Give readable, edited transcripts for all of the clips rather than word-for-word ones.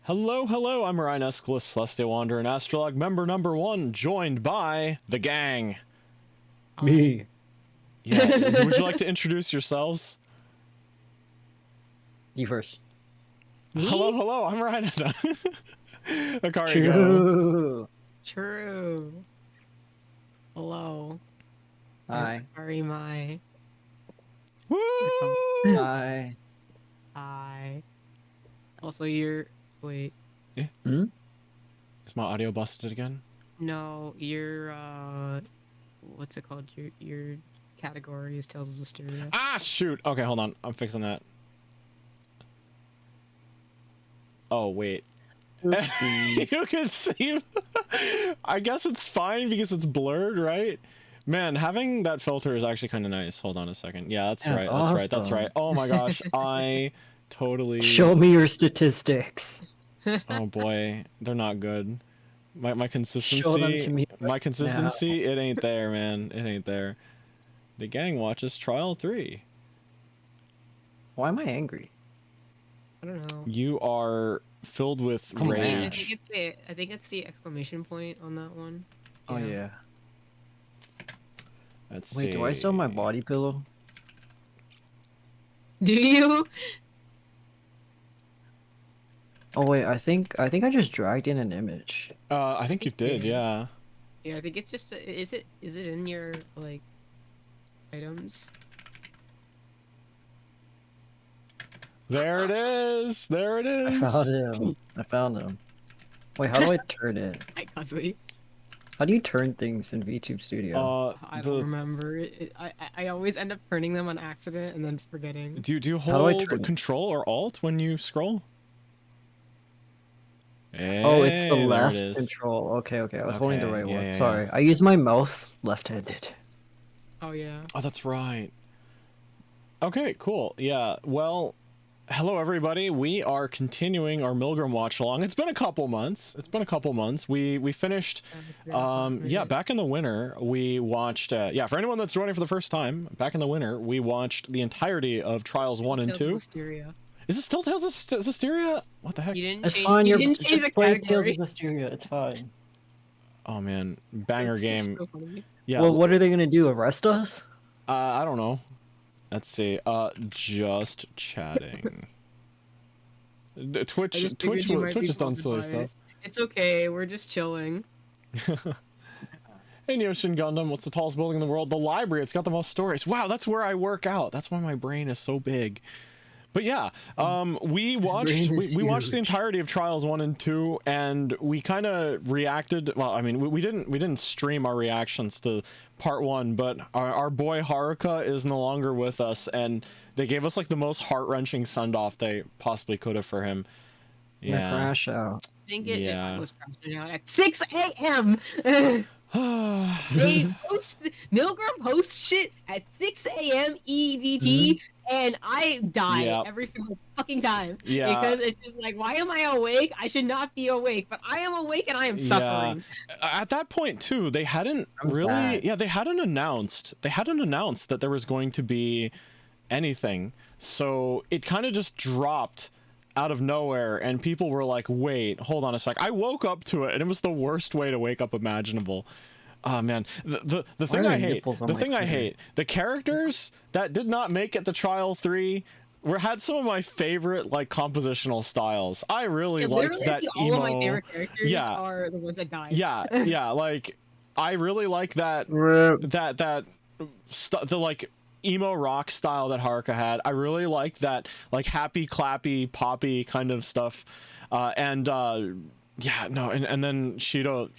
Hello, hello, I'm Orion, Escalus, Celestial Wanderer, and AstraLog Member number 1, joined by the gang. Me. Yeah, would you like to introduce yourselves? You first. Me? Hello, hello, I'm Orion. Akario. True. True. Hello. Hi. Sorry, my. Woo! Hi. Hi. Also, you're. Wait. Hmm? Is my audio busted again? No, your what's it called? Your category is Tales of Astraea. Ah, shoot. Okay, hold on. I'm fixing that. Oh, wait. Oopsies. You can see. I guess it's fine because it's blurred, right? Man, having that filter is actually kind of nice. Hold on a second. Yeah, that's right. That's right. That's right. Oh my gosh, I totally. Show me your statistics. Oh boy, they're not good. My Show them to consistency. me My right consistency. It ain't there, man. It ain't there. The gang watches Trial 3. Why am I angry? I don't know. You are filled with Oh, man. rage. I think it's the exclamation point on that one. Oh yeah. Let's Wait, see. do I still have my body pillow? Do you? Oh wait, I think I just dragged in an image. I think you did, yeah. Yeah, I think it's just. Is it in your like items? There it is. There it I is. found him. I found him. Wait, how do I turn it? I Cosby. How do you turn things in VTube Studio? I don't remember. I always end up turning them on accident and then forgetting. Do you How do I hold turn it? Control or Alt when you scroll? Oh, it's the Hey, there left it is. control. Okay, I was holding the Okay, right yeah, one. yeah, Sorry, yeah. I use my mouse left-handed. Oh yeah. Oh, that's right. Okay, cool. Yeah, well, hello everybody. We are continuing our Milgram watch along. It's been a couple months. We finished yeah, back in the winter we watched yeah, for anyone that's joining for the first time, back in the winter we watched the entirety of Trials 1 and 2. Is it still Tales of Astraea? What the heck? You didn't It's change, fine. you You're didn't change the just playing Tales category. of Astraea. It's fine. Oh man, banger It's just game. so funny. Yeah. Well, what are they gonna do? Arrest us? I don't know. Let's see. Just chatting. Twitch just figured you might be has done silly bothered by stuff. it. It's okay. We're just chilling. Hey Neoshin Gundam, what's the tallest building in the world? The library. It's got the most stories. Wow, that's where I work out. That's why my brain is so big. But yeah, we watched the entirety of Trials 1 and 2, and we kind of reacted. Well, I mean, we didn't stream our reactions to part 1, but our boy Haruka is no longer with us, and they gave us like the most heart-wrenching send-off they possibly could have for him. Yeah. Crash out. I think Yeah. it was crashing out at 6 a.m. They post Milgram posts shit at 6 a.m. EDT, and I die Yep. every single fucking time. Yeah. Because it's just like, why am I awake? I should not be awake, but I am awake and I am suffering. At that point too, they hadn't sad. they hadn't announced that there was going to be anything. So it kind of just dropped out of nowhere, and people were like, wait, hold on a sec. I woke up to it, and it was the worst way to wake up imaginable. Oh man, the thing I hate, the characters that did not make it to Trial 3 had some of my favorite like compositional styles. I really liked that all emo. of my favorite characters Yeah. are the ones that died. Yeah, like I really like that the like emo rock style that Haruka had. I really liked that like happy clappy poppy kind of stuff. And yeah, no, and then Shido,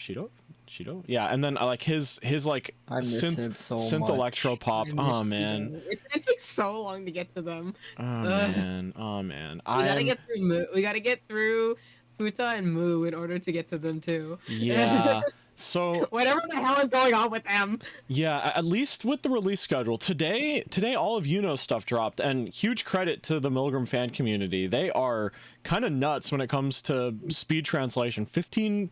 yeah, and then like his like I miss him so much. electro pop. I miss Oh Shido. man, It's gonna take so long to get to them. oh man. We gotta get through Mu. We gotta get through Futa and Mu in order to get to them too. Yeah. So whatever the hell is going on with them. Yeah, at least with the release schedule. Today all of Yuno stuff dropped, and huge credit to the Milgram fan community. They are kind of nuts when it comes to speed translation. 17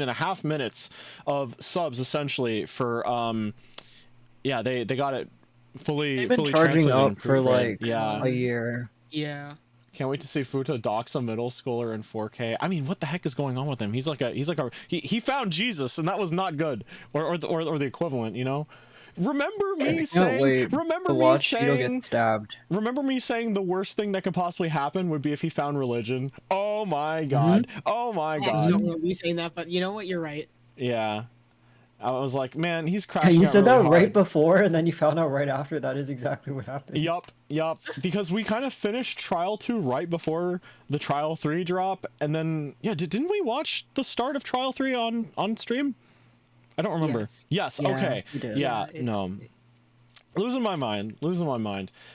and a half minutes of subs essentially for yeah, they got it fully They've been charging translated up for like yeah. a year. Yeah. Can't wait to see Futa dox a middle schooler in 4K. I mean, what the heck is going on with him? He found Jesus, and that was not good, or the equivalent, you know. Remember me I can't saying, wait to watch Yuno get stabbed. remember me saying the worst thing that could possibly happen would be if he found religion. Oh my Mm-hmm. god. Oh my I god. don't remember you saying that, but you know what? You're right. Yeah. I was like, man, he's Yeah, crashing you out said really that right hard. before, and then you found out right after that is exactly what happened. Yup. Because we kind of finished Trial 2 right before the Trial 3 drop, and then yeah, didn't we watch the start of Trial 3 on stream? I don't remember. Yes. Yeah, okay. we did. Yeah. it's- No. Losing my mind.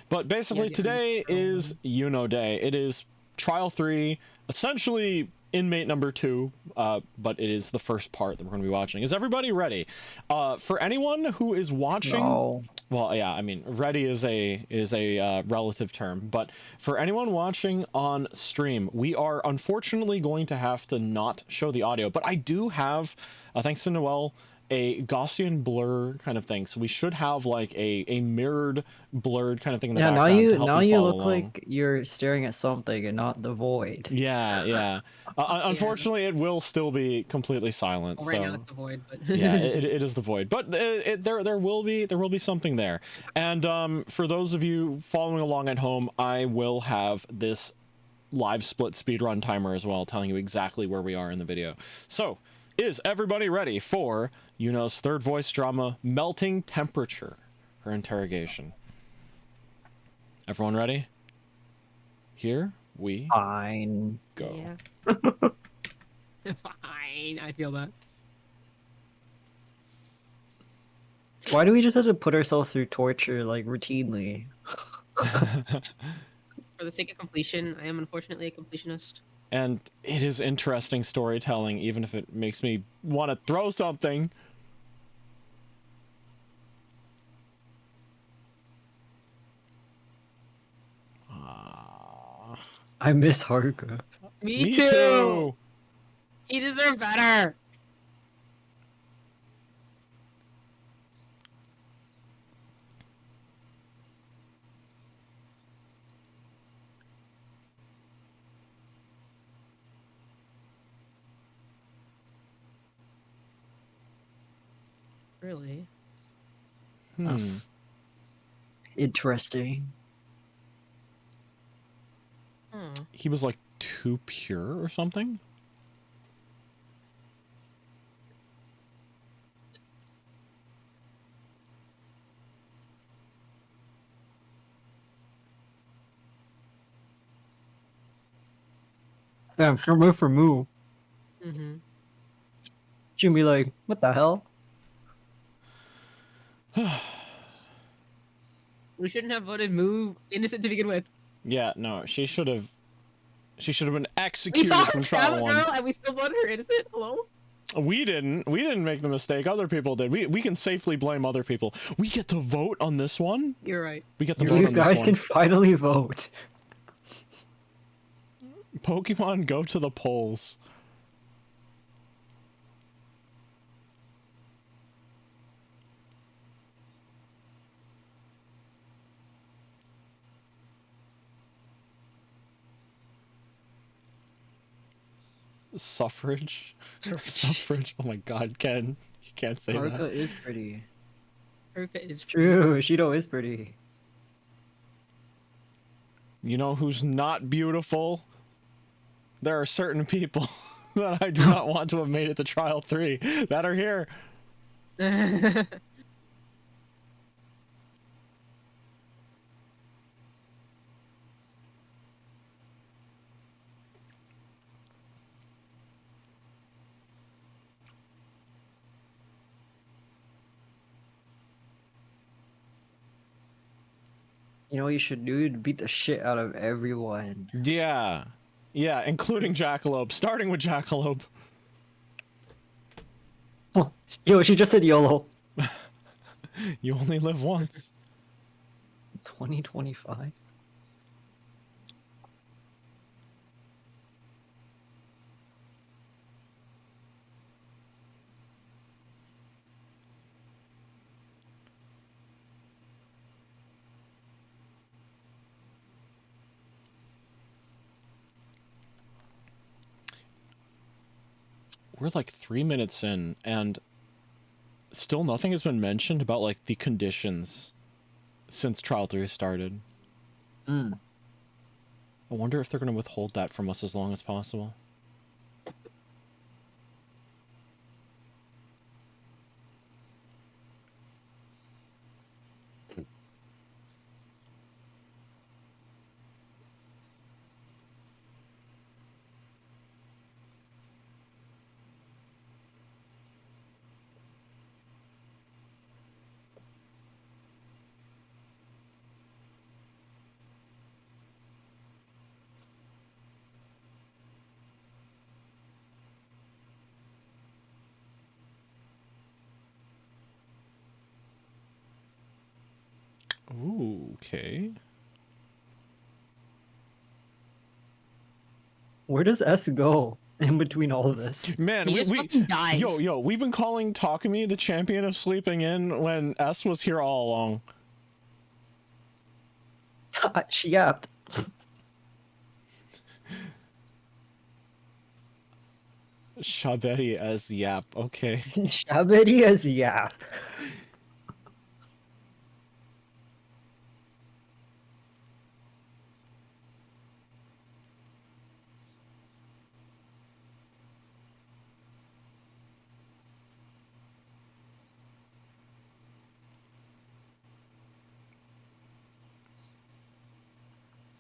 But basically, Yeah, today is Yuno Day. It is Trial 3, essentially inmate number 2, but it is the first part that we're going to be watching. Is everybody ready? For anyone who is watching, No. well, yeah, I mean, ready is a relative term, but for anyone watching on stream, we are unfortunately going to have to not show the audio, but I do have, thanks to Noel, a Gaussian blur kind of thing, so we should have like a mirrored, blurred kind of thing in the Yeah, background to help now you you follow look along. like you're staring at something and not the void. Yeah. Unfortunately, it will still be completely silent. Well, right now So it's the void, but yeah, it is the void, but there will be something there. And for those of you following along at home, I will have this live split speedrun timer as well, telling you exactly where we are in the video. So, is everybody ready for Yuno's third voice drama, Melting Temperature, her interrogation? Everyone ready? Here we Fine. go. Yeah. Fine, I feel that. Why do we just have to put ourselves through torture like routinely? For the sake of completion, I am unfortunately a completionist. And it is interesting storytelling, even if it makes me want to throw something. I miss Haruka. Me too. He deserved better. Really? That's interesting. Hmm. He was like too pure or something? Yeah, for move for move. Mm-hmm. She'd be like, what the hell? We shouldn't have voted Moo innocent to begin with. Yeah, no, she should have been We executed saw her from stab trial a 1. girl and we still voted her innocent? Hello? We didn't make the mistake, other people did. We can safely blame other people. We get to vote on this one? You're right. We get to vote You on this guys one. can finally vote. Pokemon, go to the polls. Suffrage? Suffrage? Oh my god, Ken. You can't say Haruka that. is pretty. Haruka is True, Shido is pretty. You know who's not beautiful? There are certain people that I do not want to have made it to Trial 3 that are here. You know what you should do? You'd beat the shit out of everyone. Yeah. Yeah, including Jackalope. Starting with Jackalope. Yo, she just said YOLO. You only live once. 2025? we're like 3 minutes in, and still nothing has been mentioned about like the conditions since Trial 3 started. Hmm. I wonder if they're going to withhold that from us as long as possible. Ooh, okay. Where does S go in between all of this? Man, He just fucking dies. Yo, we've been calling Takumi the champion of sleeping in when S was here all along. She yapped. Shaberi as Yap, okay. Shaberi as yap.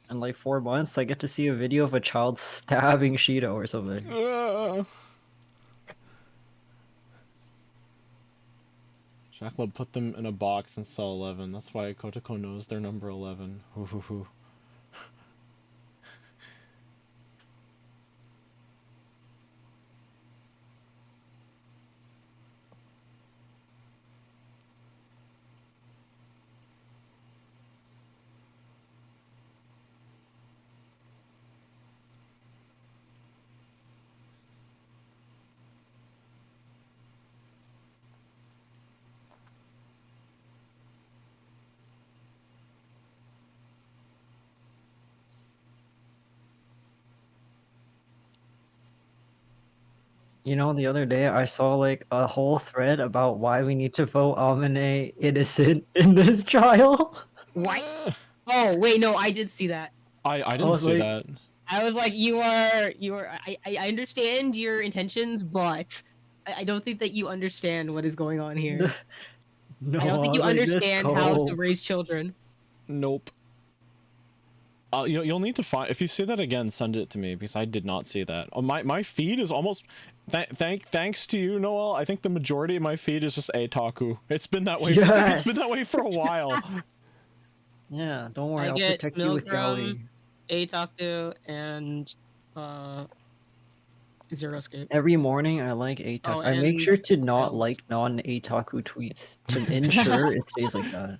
In like 4 months, I get to see a video of a child stabbing Shido or something. Jacqueline put them in a box in cell 11. That's why Kotoko knows they're number 11. Hoo hoo hoo. You know, the other day I saw like a whole thread about why we need to vote Amine innocent in this trial. What? Oh wait, no, I did see that. I didn't was see like- that. I was like, I understand your intentions, but I don't think that you understand what is going on here. No, I don't think you was like, this understand how to cope. raise children. Nope. You'll need to find, if you see that again, send it to me, because I did not see that. My feed is almost, thanks to you, Noel, I think the majority of my feed is just Eitaku. It's been that way. Yes! It's been that way for a while. Yeah, don't worry, I I'll get protect you with Milgram, Gally. Eitaku, and Zero Escape. Every morning I like Eitaku. Oh, I make and sure to not Elves. like non-Eitaku tweets to ensure it stays like that.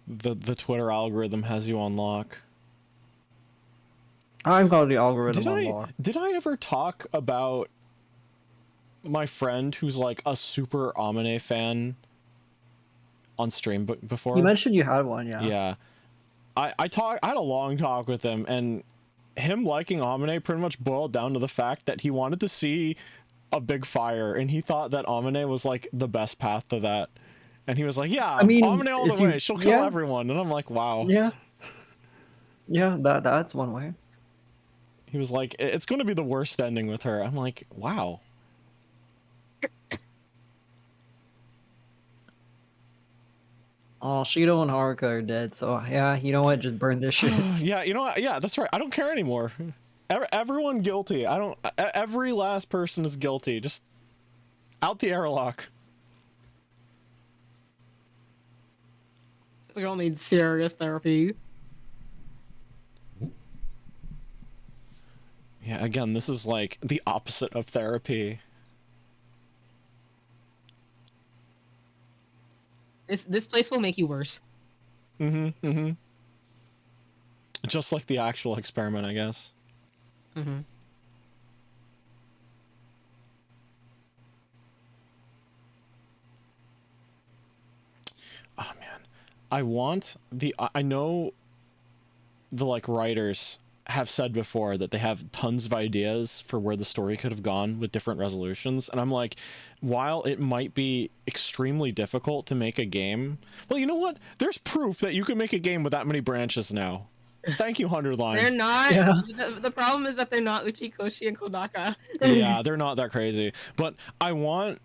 The Twitter algorithm has you on lock. I've got the algorithm on lock. Did I ever talk about my friend who's like a super Amine fan on stream before? You mentioned you had one, yeah. Yeah. I had a long talk with him, and him liking Amine pretty much boiled down to the fact that he wanted to see a big fire, and he thought that Amine was like the best path to that. And he was like, yeah, I mean, Amine all is the he- way, she'll kill yeah. everyone. And I'm like, wow. Yeah. Yeah, that's one way. He was like, it's going to be the worst ending with her. I'm like, wow. Oh, Shido and Haruka are dead, so yeah, you know what? Just burn this shit. Yeah, you know what? Yeah, that's right. I don't care anymore. Everyone guilty. I don't. Every last person is guilty. Just out the airlock. This girl needs serious therapy. Yeah, again, this is like the opposite of therapy. This place will make you worse. Just like the actual experiment, I guess. Mm-hmm. Oh man, I want the. I know the like writers have said before that they have tons of ideas for where the story could have gone with different resolutions, and I'm like, while it might be extremely difficult to make a game, well, you know what? There's proof that you can make a game with that many branches now. Thank you, Hunterline. They're not. Yeah. The problem is that they're not Uchikoshi and Kodaka. Yeah, they're not that crazy, but I want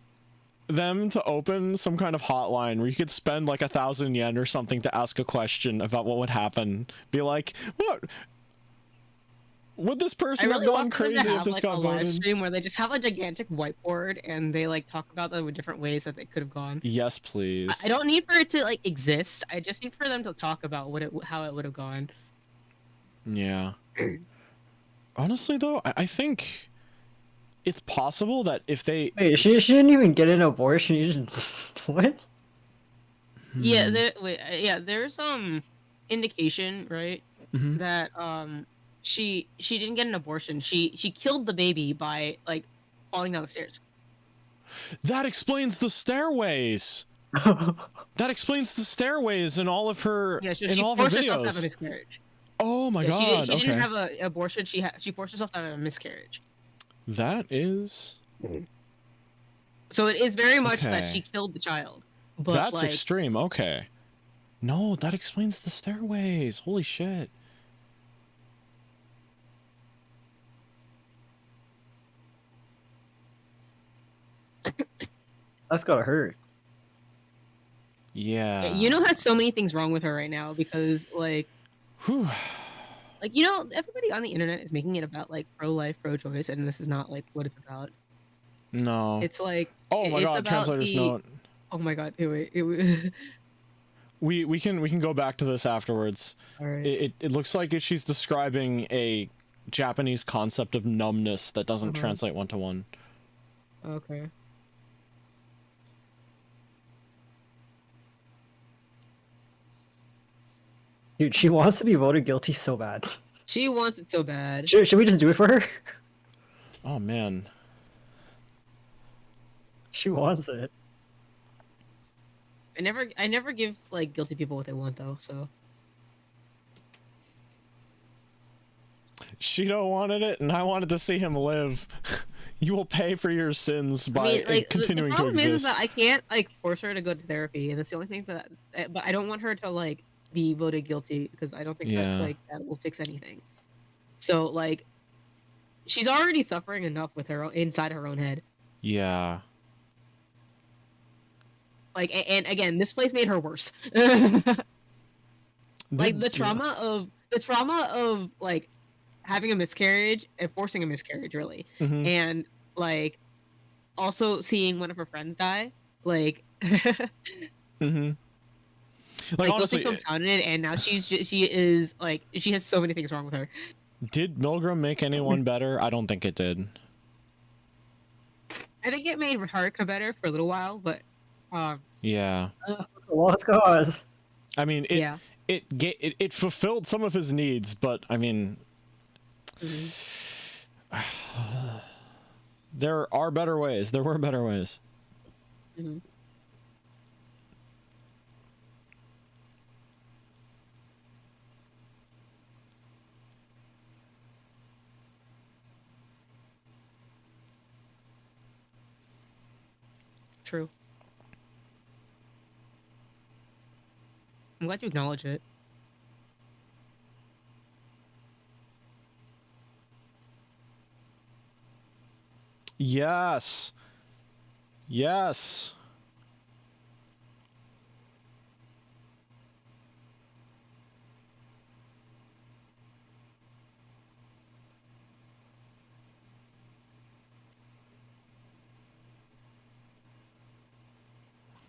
them to open some kind of hotline where you could spend like 1,000 yen or something to ask a question about what would happen. Be like, what would this I person really have gone want them to crazy if have this like got a live voted? stream where they just have a gigantic whiteboard and they like talk about the different ways that they could have gone. Yes, please. I don't need for it to like exist. I just need for them to talk about how it would have gone. Yeah. Honestly, though, I think it's possible that if they... Wait, she didn't even get an abortion. You just what? Yeah, Hmm. there's indication, right, Mhm. that she didn't get an abortion. She killed the baby by like falling down the stairs. That explains the stairways. That explains the stairways in all of her Yeah, so in she all of her forced herself to have a videos. miscarriage. Oh my Yeah, god. she Okay. didn't have an abortion. She forced herself to have a miscarriage. That is... So it is very much that Okay. she killed the child. But That's like, extreme. Okay. No, that explains the stairways. Holy shit. That's gotta hurt. Yeah. Yuno has so many things wrong with her right now because like Whew. everybody on the internet is making it about like pro-life, pro-choice, and this is not like what it's about. No. It's like Oh my it's god, about translator's the... note. Oh my god, wait. We can go back to this afterwards. All right. It looks like she's describing a Japanese concept of numbness that doesn't Uh-huh. translate one to one. Okay. Dude, she wants to be voted guilty so bad. She wants it so bad. Should we just do it for her? Oh man. She wants it. I never give like guilty people what they want though, so Shido wanted it, and I wanted to see him live. You will pay for your sins by I mean, like continuing the to problem exist. is that I can't like force her to go to therapy, and that's the only thing that. But I don't want her to like be voted guilty because I don't think Yeah. that like that will fix anything. So like, she's already suffering enough with her inside her own head. Yeah. Like, and again, this place made her worse. Like the trauma of like having a miscarriage and forcing a miscarriage, really, Mhm. and like also seeing one of her friends die, like. Mhm. Like Like honestly, those things compounded, and now she is like she has so many things wrong with her. did Milgram make anyone better? I don't think it did. I think it made Haruka better for a little while, but Yeah. Lost cause. I mean, yeah. it fulfilled some of his needs, but I mean, Mhm. there are better ways. There were better ways. Mhm. True. I'm glad you acknowledge it. Yes. Yes.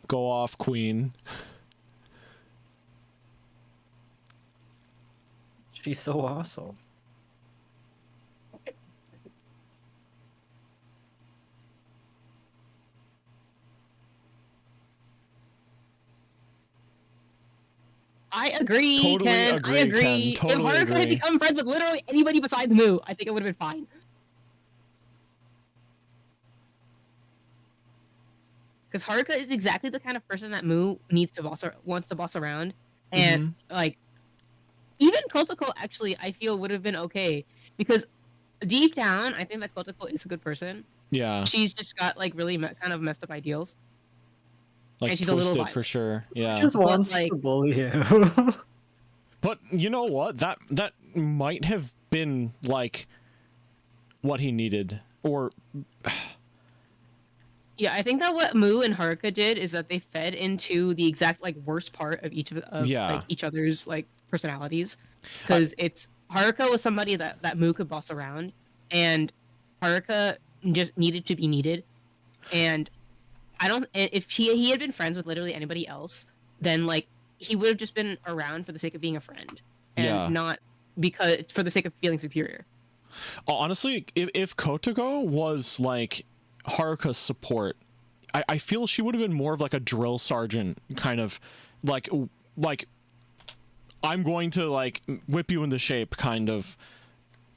Go off, Queen. She's so awesome. I agree, Totally Ken. agree, I agree. Ken. Totally if Haruka agree. had become friends with literally anybody besides Moo, I think it would have been fine. Because Haruka is exactly the kind of person that Moo wants to boss around, and like even Kotoko actually, I feel would have been okay because deep down, I think that Kotoko is a good person. Yeah, She's just got like really kind of messed up ideals, like and she's a little twisted for violent. sure. Who Yeah, just wants like- to bully him? but you know what? That might have been like what he needed, or Yeah, I think that what Mu and Haruka did is that they fed into the exact like worst part of each of Yeah. like each other's like personalities, because it's Haruka was somebody that Mu could boss around, and Haruka just needed to be needed, and I don't. If he had been friends with literally anybody else, then like he would have just been around for the sake of being a friend, and Yeah. not because for the sake of feeling superior. honestly, if Kotoko was like Haruka's support, I feel she would have been more of like a drill sergeant kind of like I'm going to like whip you into shape kind of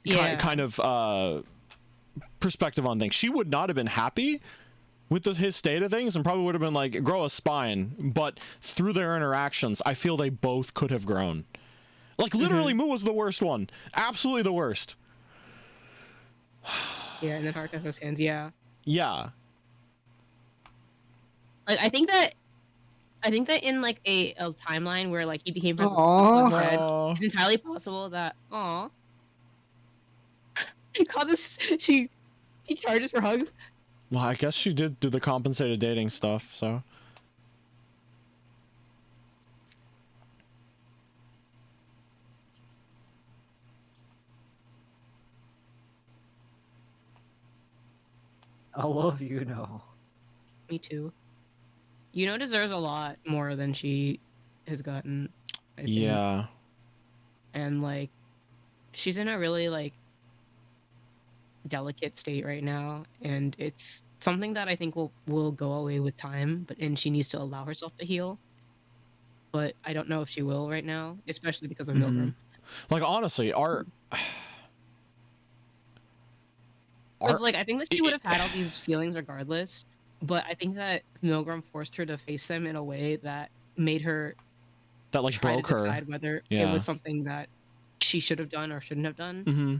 kind of perspective on things. She would not have been happy with his state of things and probably would have been like, grow a spine, but through their interactions I feel they both could have grown. Like literally Mu was the worst one, absolutely the worst. Yeah, and then Haruka throws hands. Yeah. Yeah, Like I think that in like a timeline where like he became friends Aw. with Red, Aw. it's entirely possible that call this she charges for hugs. well, I guess she did do the compensated dating stuff, so I love Yuno. Me too. Yuno deserves a lot more than she has gotten. I think. yeah. And like she's in a really like delicate state right now, and it's something that I think will go away with time, and she needs to allow herself to heal. But I don't know if she will right now, especially because of Milgram. Like honestly, Because like I think that she would have had all these feelings regardless, but I think that Milgram forced her to face them in a way that made her that like try broke to her. decide whether it Yeah. was something that she should have done or shouldn't have done. Mm-hmm.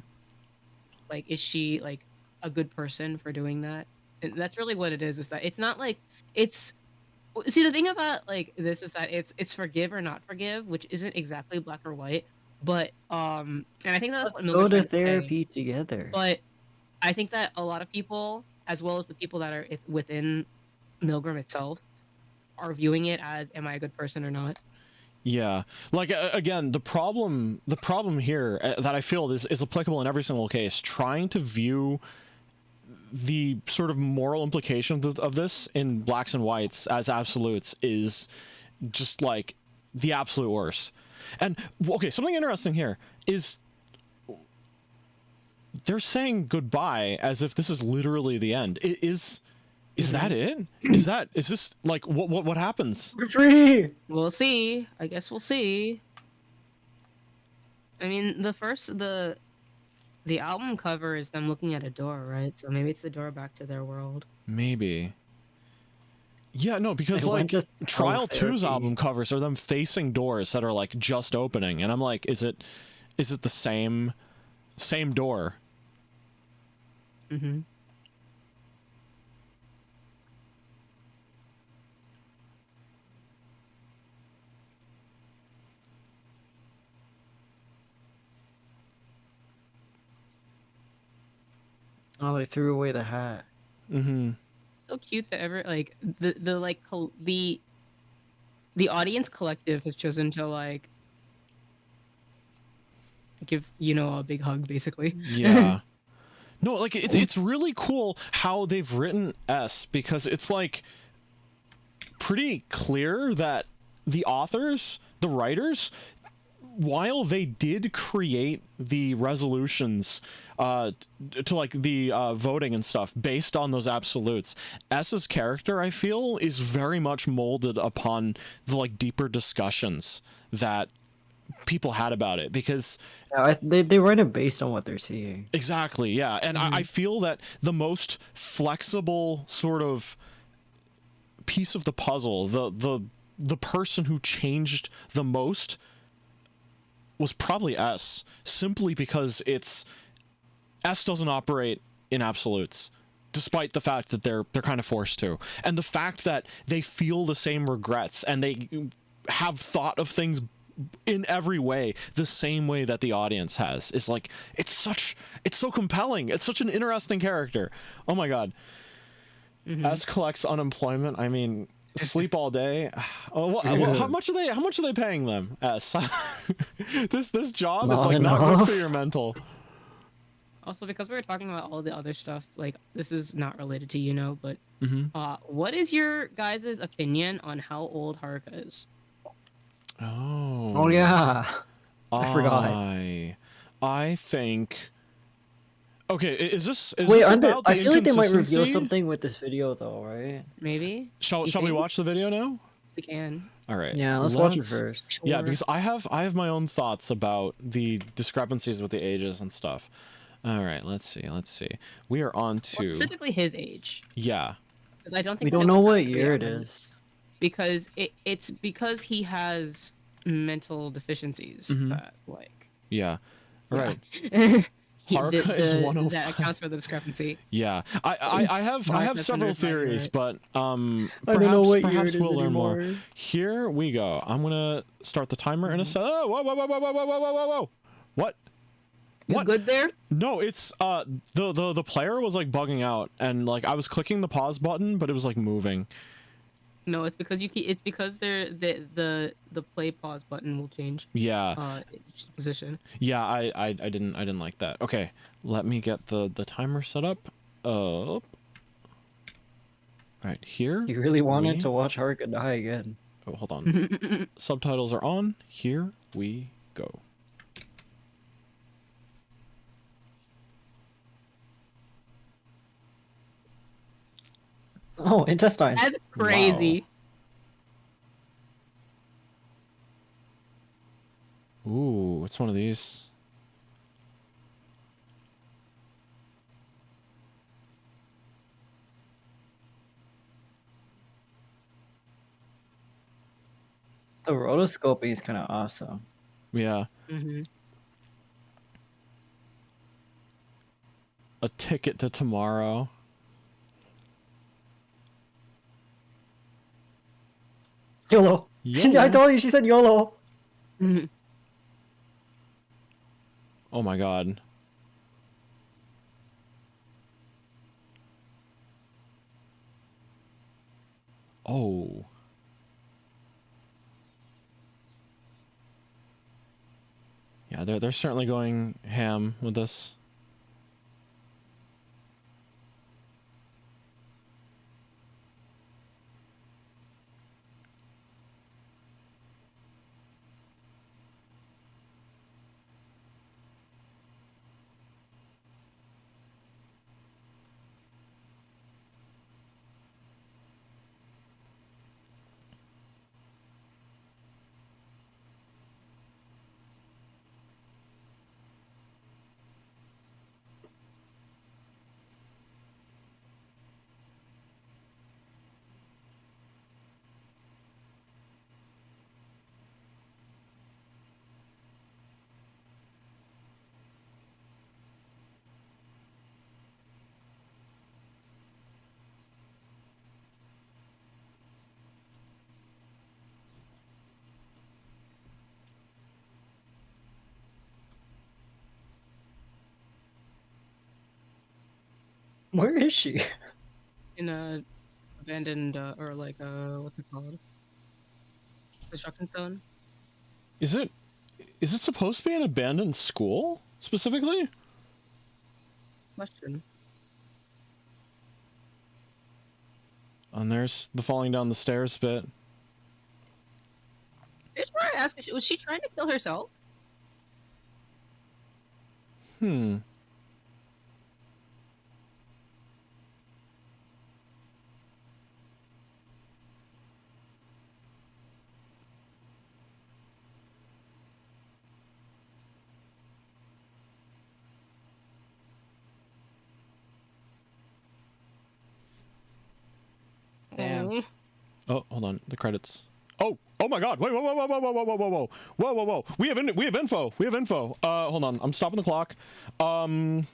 Like, is she like a good person for doing that? And that's really what it is. Is that it's not like it's. See, the thing about like this is that it's forgive or not forgive, which isn't exactly black or white. But and I think that's what Go Milgram's to trying to say. therapy together. But I think that a lot of people, as well as the people that are within Milgram itself, are viewing it as, am I a good person or not? Yeah, like again, the problem here that I feel is applicable in every single case. Trying to view the sort of moral implications of this in blacks and whites as absolutes is just like the absolute worst. And okay, something interesting here is they're saying goodbye as if this is literally the end. Is that it? Is this like what happens? We're free. We'll see. I guess we'll see. I mean, the album cover is them looking at a door, right? So maybe it's the door back to their world. Maybe. Yeah, no, because They like went to Trial 2's therapy. album covers are them facing doors that are like just opening, and I'm like, is it the same door? Mm-hmm. Oh, they threw away the hat. Mm-hmm. So cute that like the audience collective has chosen to like give a big hug, basically. Yeah. No, like it's really cool how they've written S, because it's like pretty clear that the authors, the writers, while they did create the resolutions to like the voting and stuff based on those absolutes, S's character, I feel, is very much molded upon the like deeper discussions that people had about it, because They write it based on what they're seeing. exactly, yeah. And I feel that the most flexible sort of piece of the puzzle, the person who changed the most was probably S, simply because S doesn't operate in absolutes, despite the fact that they're kind of forced to, and the fact that they feel the same regrets and they have thought of things in every way the same way that the audience has is like, it's so compelling. It's such an interesting character. Oh my god. S collects unemployment. I mean, sleep all day. Oh, how much are they paying them? S. this job is like not good for your mental. Also, because we were talking about all the other stuff, like this is not related to Yuno, but what is your guys' opinion on how old Haruka is? Oh yeah, I forgot. I think. Okay, is this Wait? this Aren't they, about the I feel like they might reveal inconsistency? something with this video, though, right? Maybe. Shall we watch the video now? We can. All right. Yeah, let's watch it first. Sure. Yeah, because I have my own thoughts about the discrepancies with the ages and stuff. All right, let's see. We are on to specifically his age. Yeah. Because I don't think We don't know what year it is. Because it's because he has mental deficiencies that like. Yeah. Right. Haruka is 105. That accounts for the discrepancy. Yeah, I have several theories, but I don't know what year perhaps it is we'll learn more. anymore. Here we go. I'm gonna start the timer in a second. Oh, whoa! What? You good there? No, it's the player was like bugging out, and like I was clicking the pause button, but it was like moving. No, it's because it's because the play pause button will change. Yeah. Position. Yeah, I didn't like that. Okay, let me get the timer set up. Right here. You really wanted to watch Haruka die again. Oh, hold on. Subtitles are on. Here we go. Oh, intestines. That's crazy. Wow. Ooh, it's one of these. The rotoscoping is kind of awesome. Yeah. Mm-hmm. A ticket to tomorrow. YOLO. YOLO. I told you, she said YOLO. Mm-hmm. Oh my god. Oh. Yeah, they're certainly going ham with this. Where is she? In a abandoned or like what's it called? Construction zone. Is it supposed to be an abandoned school specifically? Question. And there's the falling down the stairs bit. Here's where I ask: was she trying to kill herself? Hmm. Damn. Oh. Oh, hold on. The credits. Oh, Oh my God! Wait! Whoa! Whoa! Whoa! Whoa! Whoa! Whoa! Whoa! Whoa! Whoa! Whoa! Whoa! We have info. We have info. Hold on. I'm stopping the clock. I'm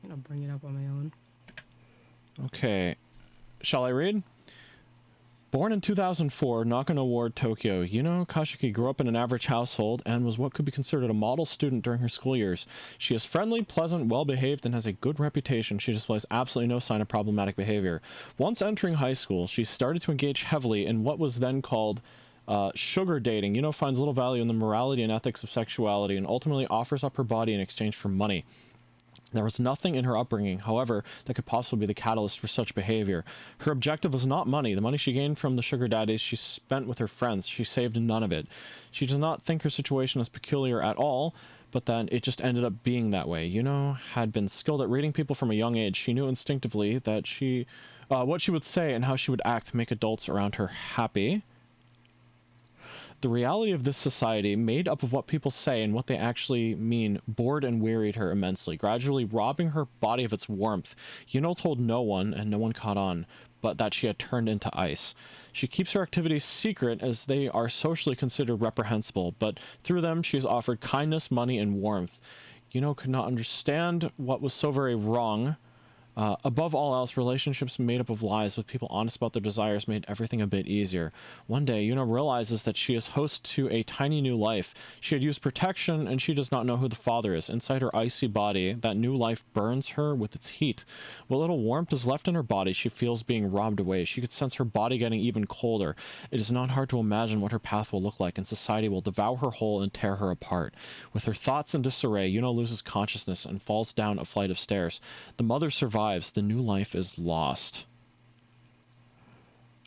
gonna bring it up on my own. Okay. Shall I read? Born in 2004, Nakano Ward, Tokyo, Yuno Kashiki grew up in an average household and was what could be considered a model student during her school years. She is friendly, pleasant, well-behaved, and has a good reputation. She displays absolutely no sign of problematic behavior. Once entering high school, she started to engage heavily in what was then called sugar dating. Yuno finds little value in the morality and ethics of sexuality and ultimately offers up her body in exchange for money. There was nothing in her upbringing, however, that could possibly be the catalyst for such behavior. Her objective was not money. The money she gained from the sugar daddies she spent with her friends. She saved none of it. She does not think her situation is peculiar at all, but then it just ended up being that way. Yuno had been skilled at reading people from a young age. She knew instinctively that what she would say and how she would act to make adults around her happy. The reality of this society, made up of what people say and what they actually mean, bored and wearied her immensely, gradually robbing her body of its warmth. Yuno told no one, and no one caught on, but that she had turned into ice. She keeps her activities secret as they are socially considered reprehensible, but through them she is offered kindness, money, and warmth. Yuno could not understand what was so very wrong. Above all else, relationships made up of lies with people honest about their desires made everything a bit easier. One day, Yuno realizes that she is host to a tiny new life. She had used protection, and she does not know who the father is. Inside her icy body, that new life burns her with its heat. What little warmth is left in her body, she feels being robbed away. She could sense her body getting even colder. It is not hard to imagine what her path will look like, and society will devour her whole and tear her apart. With her thoughts in disarray, Yuno loses consciousness and falls down a flight of stairs. The mother survives. The new life is lost.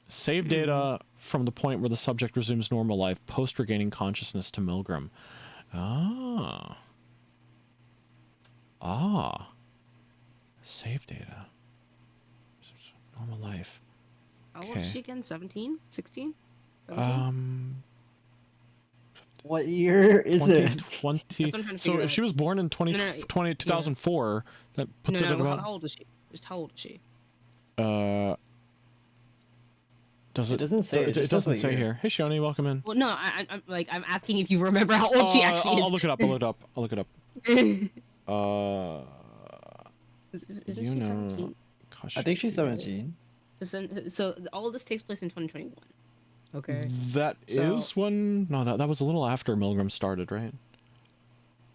Save data from the point where the subject resumes normal life post regaining consciousness to Milgram. Save data. Normal life. How old is she again? 17? 16? 17? What year is 20, it? 20. That's what I'm trying to So figure if out. she was born in 2004, that puts it at about... How old is she? Just how old is she? It doesn't say. It doesn't say here. Hey, Shoni, welcome in. Well, no, I'm asking if you remember how old she actually I'll look it up. I'll look it up. is. Isn't she Yuno 17? I think she's 17. So all of this takes place in 2021. Okay. That is when... No, that was a little after Milgram started, right?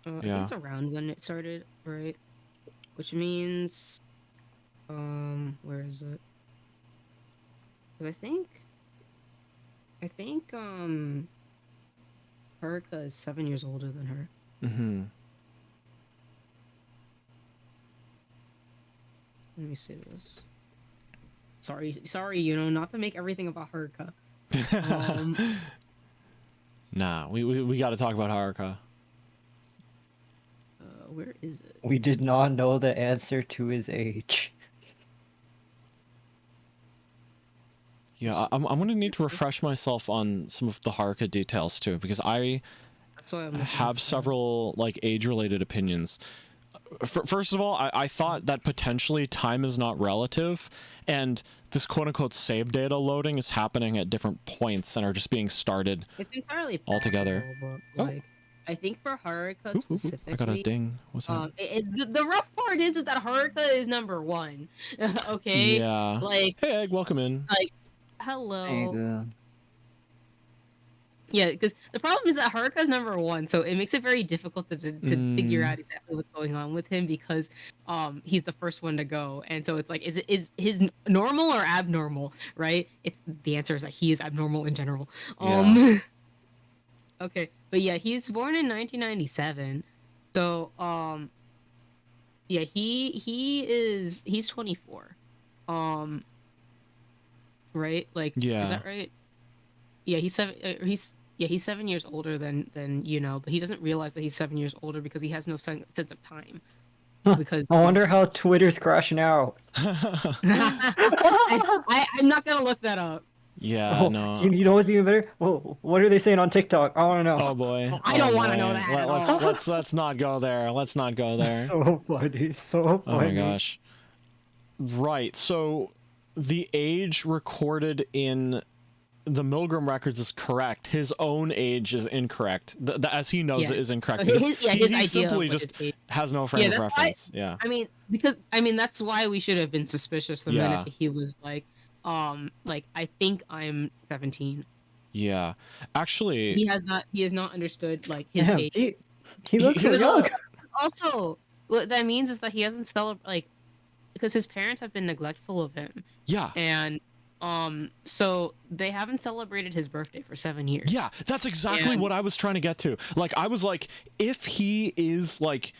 I think it's around when it started, right? Which means... where is it? Because I think, Haruka is 7 years older than her. Mm-hmm. Let me see this. Sorry, not to make everything about Haruka. Nah, we got to talk about Haruka. Where is it? We did not know the answer to his age. Yeah, I'm gonna need to refresh myself on some of the Haruka details too, because I have several like age-related opinions. First of all, I thought that potentially time is not relative, and this quote-unquote save data loading is happening at different points and are just being started. It's entirely altogether. possible, but, like, I think for Haruka specifically, I got a ding. What's that? The rough part is that Haruka is number 1. Okay. Yeah. Like, hey, Egg, welcome in. like, hello. And, Yeah, because the problem is that Haruka is number 1, so it makes it very difficult to figure out exactly what's going on with him because he's the first one to go, and so it's like, is his normal or abnormal, right? The answer is that he is abnormal in general. Okay, but yeah, he's born in 1997, so yeah, he's 24, right? Like, yeah, is that right? Yeah, he's 7 years older than Yuno, but he doesn't realize that he's 7 years older because he has no sense of time. Because I wonder how Twitter's crashing out. I'm not gonna look that up. Yeah, no. You know what's even better? Well, what are they saying on TikTok? I want to know. Oh boy. I don't want to know that at all. Let's not go there. Let's not go there. So funny. So funny. Oh my gosh. Right. So the age recorded in the Milgram records is correct, his own age is incorrect. As he knows, it is incorrect. His idea simply of just his age. has no frame of reference. Yeah. I mean, because that's why we should have been suspicious the minute he was like I think I'm 17. Yeah, actually, he has not understood like his age. He looks so young. Also, what that means is that he hasn't celebrated, because his parents have been neglectful of him. Yeah. And so they haven't celebrated his birthday for 7 years. Yeah, that's exactly what I was trying to get to. Like, I was like, if he is like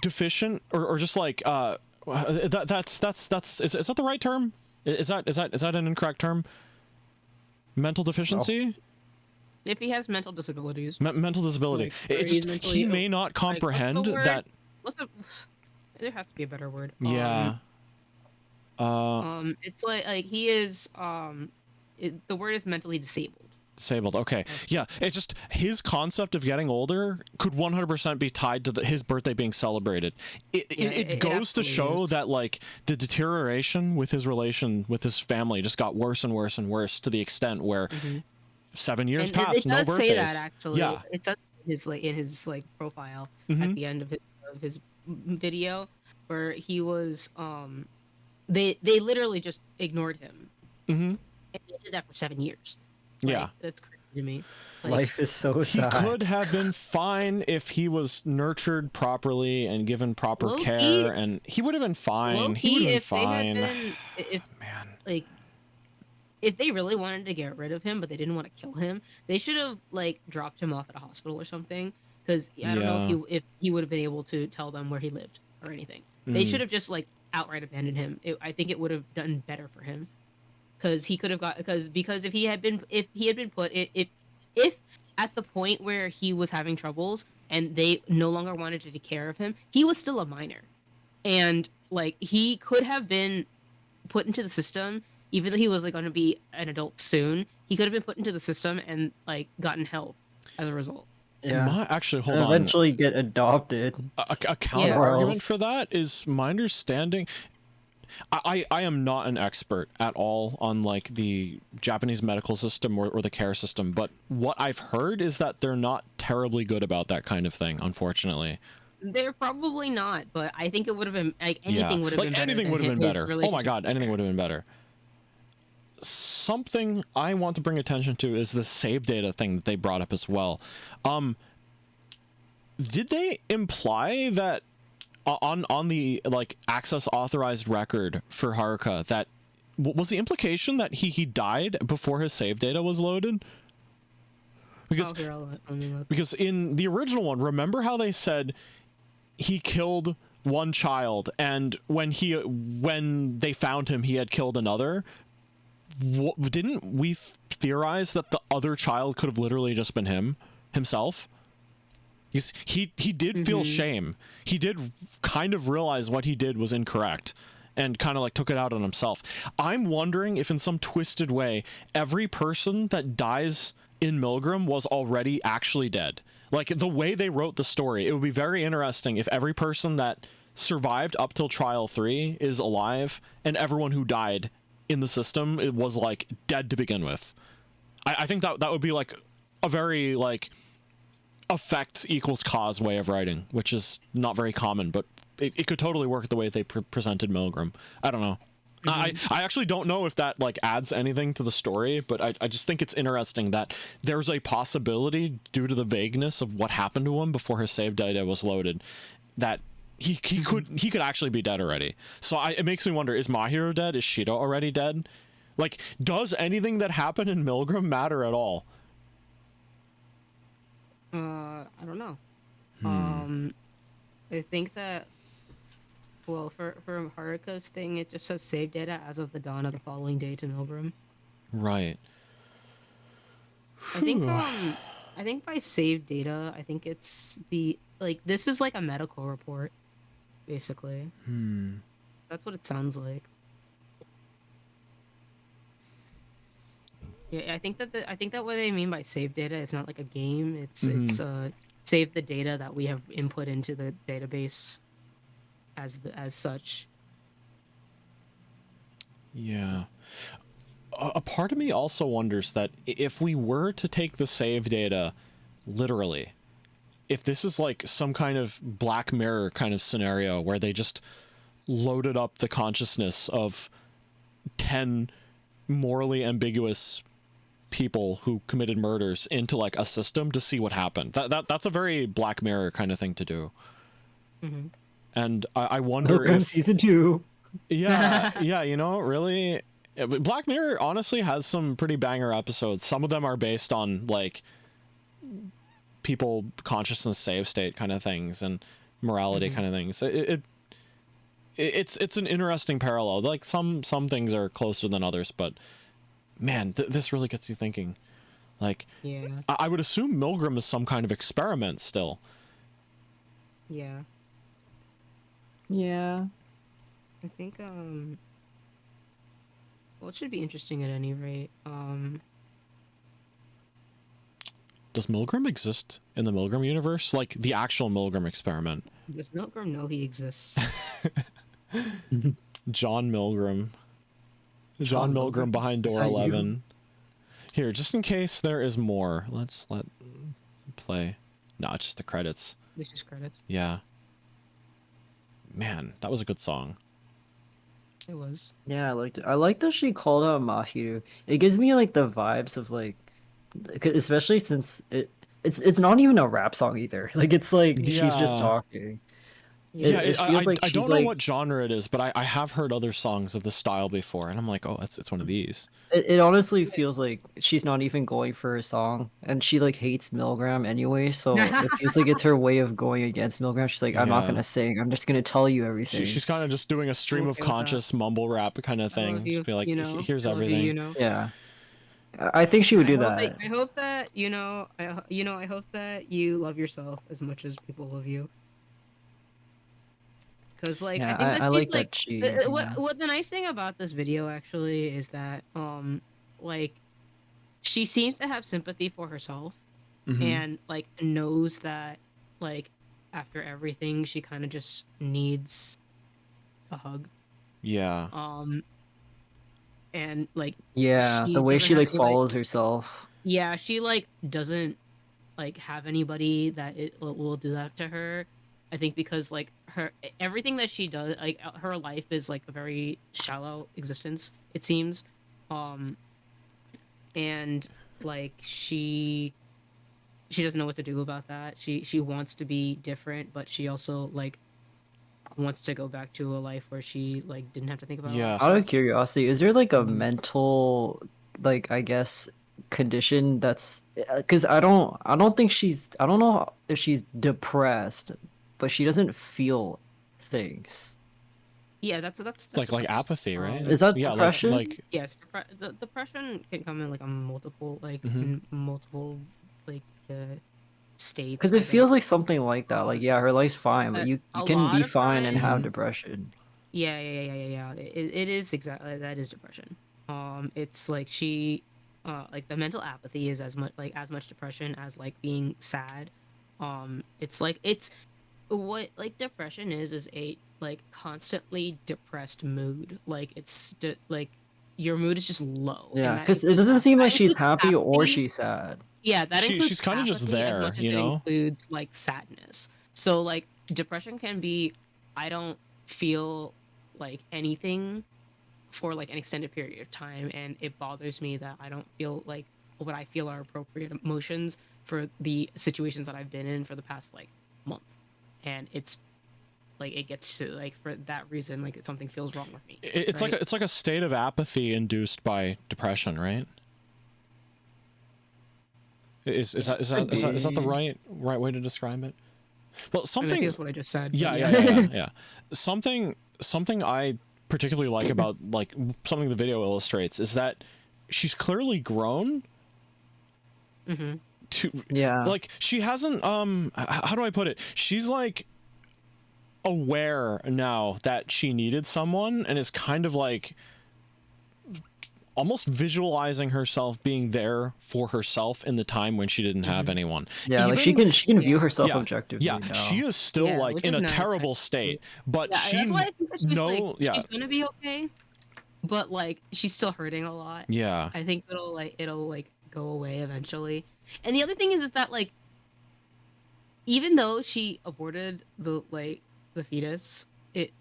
deficient or just like that's is that the right term? Is that an incorrect term? Mental deficiency? No. If he has mental disabilities. Mental disability. He may not comprehend that. There has to be a better word. Yeah. It's like he is the word is mentally disabled. Disabled. Okay. Yeah. It's just his concept of getting older could 100% be tied to his birthday being celebrated. It goes to show that like the deterioration with his relation with his family just got worse and worse and worse to the extent where 7 years passed. It does say that actually. Yeah. It says in his profile at the end of his video where he was they literally just ignored him. And they did that for 7 years. Yeah, that's crazy to me. Life is so sad. He could have been fine if he was nurtured properly and given proper care, and he would have been fine. He would have been fine. If they really wanted to get rid of him, but they didn't want to kill him, they should have dropped him off at a hospital or something. Because I don't know if he would have been able to tell them where he lived or anything. They should have just outright abandoned him. I think it would have done better for him. Because he could have got because if he had been put if at the point where he was having troubles and they no longer wanted to take care of him, he was still a minor, and he could have been put into the system even though he was going to be an adult soon. He could have been put into the system and gotten help as a result. Yeah. Actually, hold on. Eventually get adopted. A counter argument for that is my understanding. I am not an expert at all on the Japanese medical system or the care system, but what I've heard is that they're not terribly good about that kind of thing, unfortunately. They're probably not, but I think it would have been anything would have been better. Anything would have been better. Oh my god, anything would have been better. Something I want to bring attention to is the save data thing that they brought up as well. Did they imply that on the access authorized record for Haruka that was the implication that he died before his save data was loaded? Because in the original one, remember how they said he killed one child and when they found him he had killed another? Didn't we theorize that the other child could have literally just been himself? He did feel shame. He did kind of realize what he did was incorrect and kind of took it out on himself. I'm wondering if in some twisted way every person that dies in Milgram was already actually dead. The way they wrote the story, it would be very interesting if every person that survived up till trial 3 is alive and everyone who died in the system it was dead to begin with. I think that would be a very effect equals cause way of writing, which is not very common, but it could totally work the way they presented Milgram. I don't know. I actually don't know if that adds anything to the story, but I just think it's interesting that there's a possibility due to the vagueness of what happened to him before his save data was loaded that he could actually be dead already. So it makes me wonder, is Mahiro dead? Is Shido already dead? Does anything that happened in Milgram matter at all? I don't know. I think that for Haruka's thing, it just says save data as of the dawn of the following day to Milgram. Right. I think by save data, I think it's this is a medical report, basically. That's what it sounds like. Yeah, I think that what they mean by save data is not a game. It's save the data that we have input into the database as such. Yeah. A part of me also wonders that if we were to take the save data literally, if this is like some kind of Black Mirror kind of scenario where they just loaded up the consciousness of 10 morally ambiguous people who committed murders into like a system to see what happened. That's a very Black Mirror kind of thing to do. Mm-hmm. And I wonder Milgram if season 2. yeah, yeah, you know, really, Black Mirror honestly has some pretty banger episodes. Some of them are based on like people consciousness save state kind of things and morality kind of things. It's an interesting parallel. Like some things are closer than others, but man, this really gets you thinking. Like, Yeah. I would assume Milgram is some kind of experiment still. Yeah. Yeah. I think well, it should be interesting at any rate. Does Milgram exist in the Milgram universe? Like the actual Milgram experiment? Does Milgram know he exists? John Milgram. John Milgram Milgram? behind Is door that you? 11. Here, just in case there is more, let play. No, it's just the credits. This is credits. Yeah. Man, that was a good song. It was. Yeah, I liked it. I like that she called out Mahiru. It gives me like the vibes of like, especially since it's not even a rap song either. Like it's like she's just Yeah. talking. Yeah, It feels like I she's don't know like what genre it is, but I have heard other songs of this style before, and I'm like, oh, it's one of these. it honestly feels like she's not even going for a song, and she like hates Milgram anyway. So it feels like it's her way of going against Milgram. She's like, I'm not Yeah. gonna sing. I'm just gonna tell you everything. She's kind of just doing a stream of okay with that. conscious mumble rap kind of I thing. love you, Just be like, you know. here's I love everything. You, you know. Yeah, I think she would do that. I hope that I hope that you love yourself as much as people love you. Because like Yeah, I think that I she's like like that she. what the nice thing about this video actually is that like she seems to have sympathy for herself Mhm. and like knows that like after everything she kind of just needs a hug. Yeah. And like Yeah, she the way doesn't she have like anybody- follows herself. Yeah, she like doesn't like have anybody that will do that to her. I think because like everything that she does, like her life is like a very shallow existence, it seems. And like she doesn't know what to do about that. She wants to be different, but she also like wants to go back to a life where she like didn't have to think about all Yeah. that Out of stuff. curiosity, is there like a Mhm. mental, like I guess, condition that's because I don't think I don't know if she's depressed, but she doesn't feel things. Yeah, that's Like depressed. apathy, right? Is that Yeah, depression? Like Yes, depression can come in like a multiple Mhm. in multiple like states. Because I it feels think. like something like that. Like yeah, her life's fine, but you a can lot be of fine and have times- depression. Yeah. It is exactly that is depression. It's like she, like the mental apathy is as much depression as like being sad. It's what like depression is a like constantly depressed mood. Like it's like your mood is just low. and Yeah, that because it includes doesn't seem that like she's includes happy or apathy. she's sad. Yeah, that includes she's kind of just apathy as there, much as you it know? includes like sadness. So like depression can be I don't feel like anything for like an extended period of time, and it bothers me that I don't feel like what I feel are appropriate emotions for the situations that I've been in for the past like month. And it's like it gets to like for that reason like something feels wrong with me. it's right? like a state of apathy induced by depression, right? Is that the right way to describe it? Well, I mean, something. that's what I just said. but Yeah. Something I particularly like about like something the video illustrates is that she's clearly grown Mhm. to Yeah. like she hasn't how do I put it? She's like aware now that she needed someone and is kind of like almost visualizing herself being there for herself in the time when she didn't have anyone. Yeah, like she Even- can view herself yeah, objectively yeah, now. she is still which in is a nice, terrible actually. state, but Yeah, she that's why I think that she's know like yeah she's gonna be okay. but like she's still hurting a lot. Yeah. I think it'll go away eventually. And the other thing is that like even though she aborted the fetus, it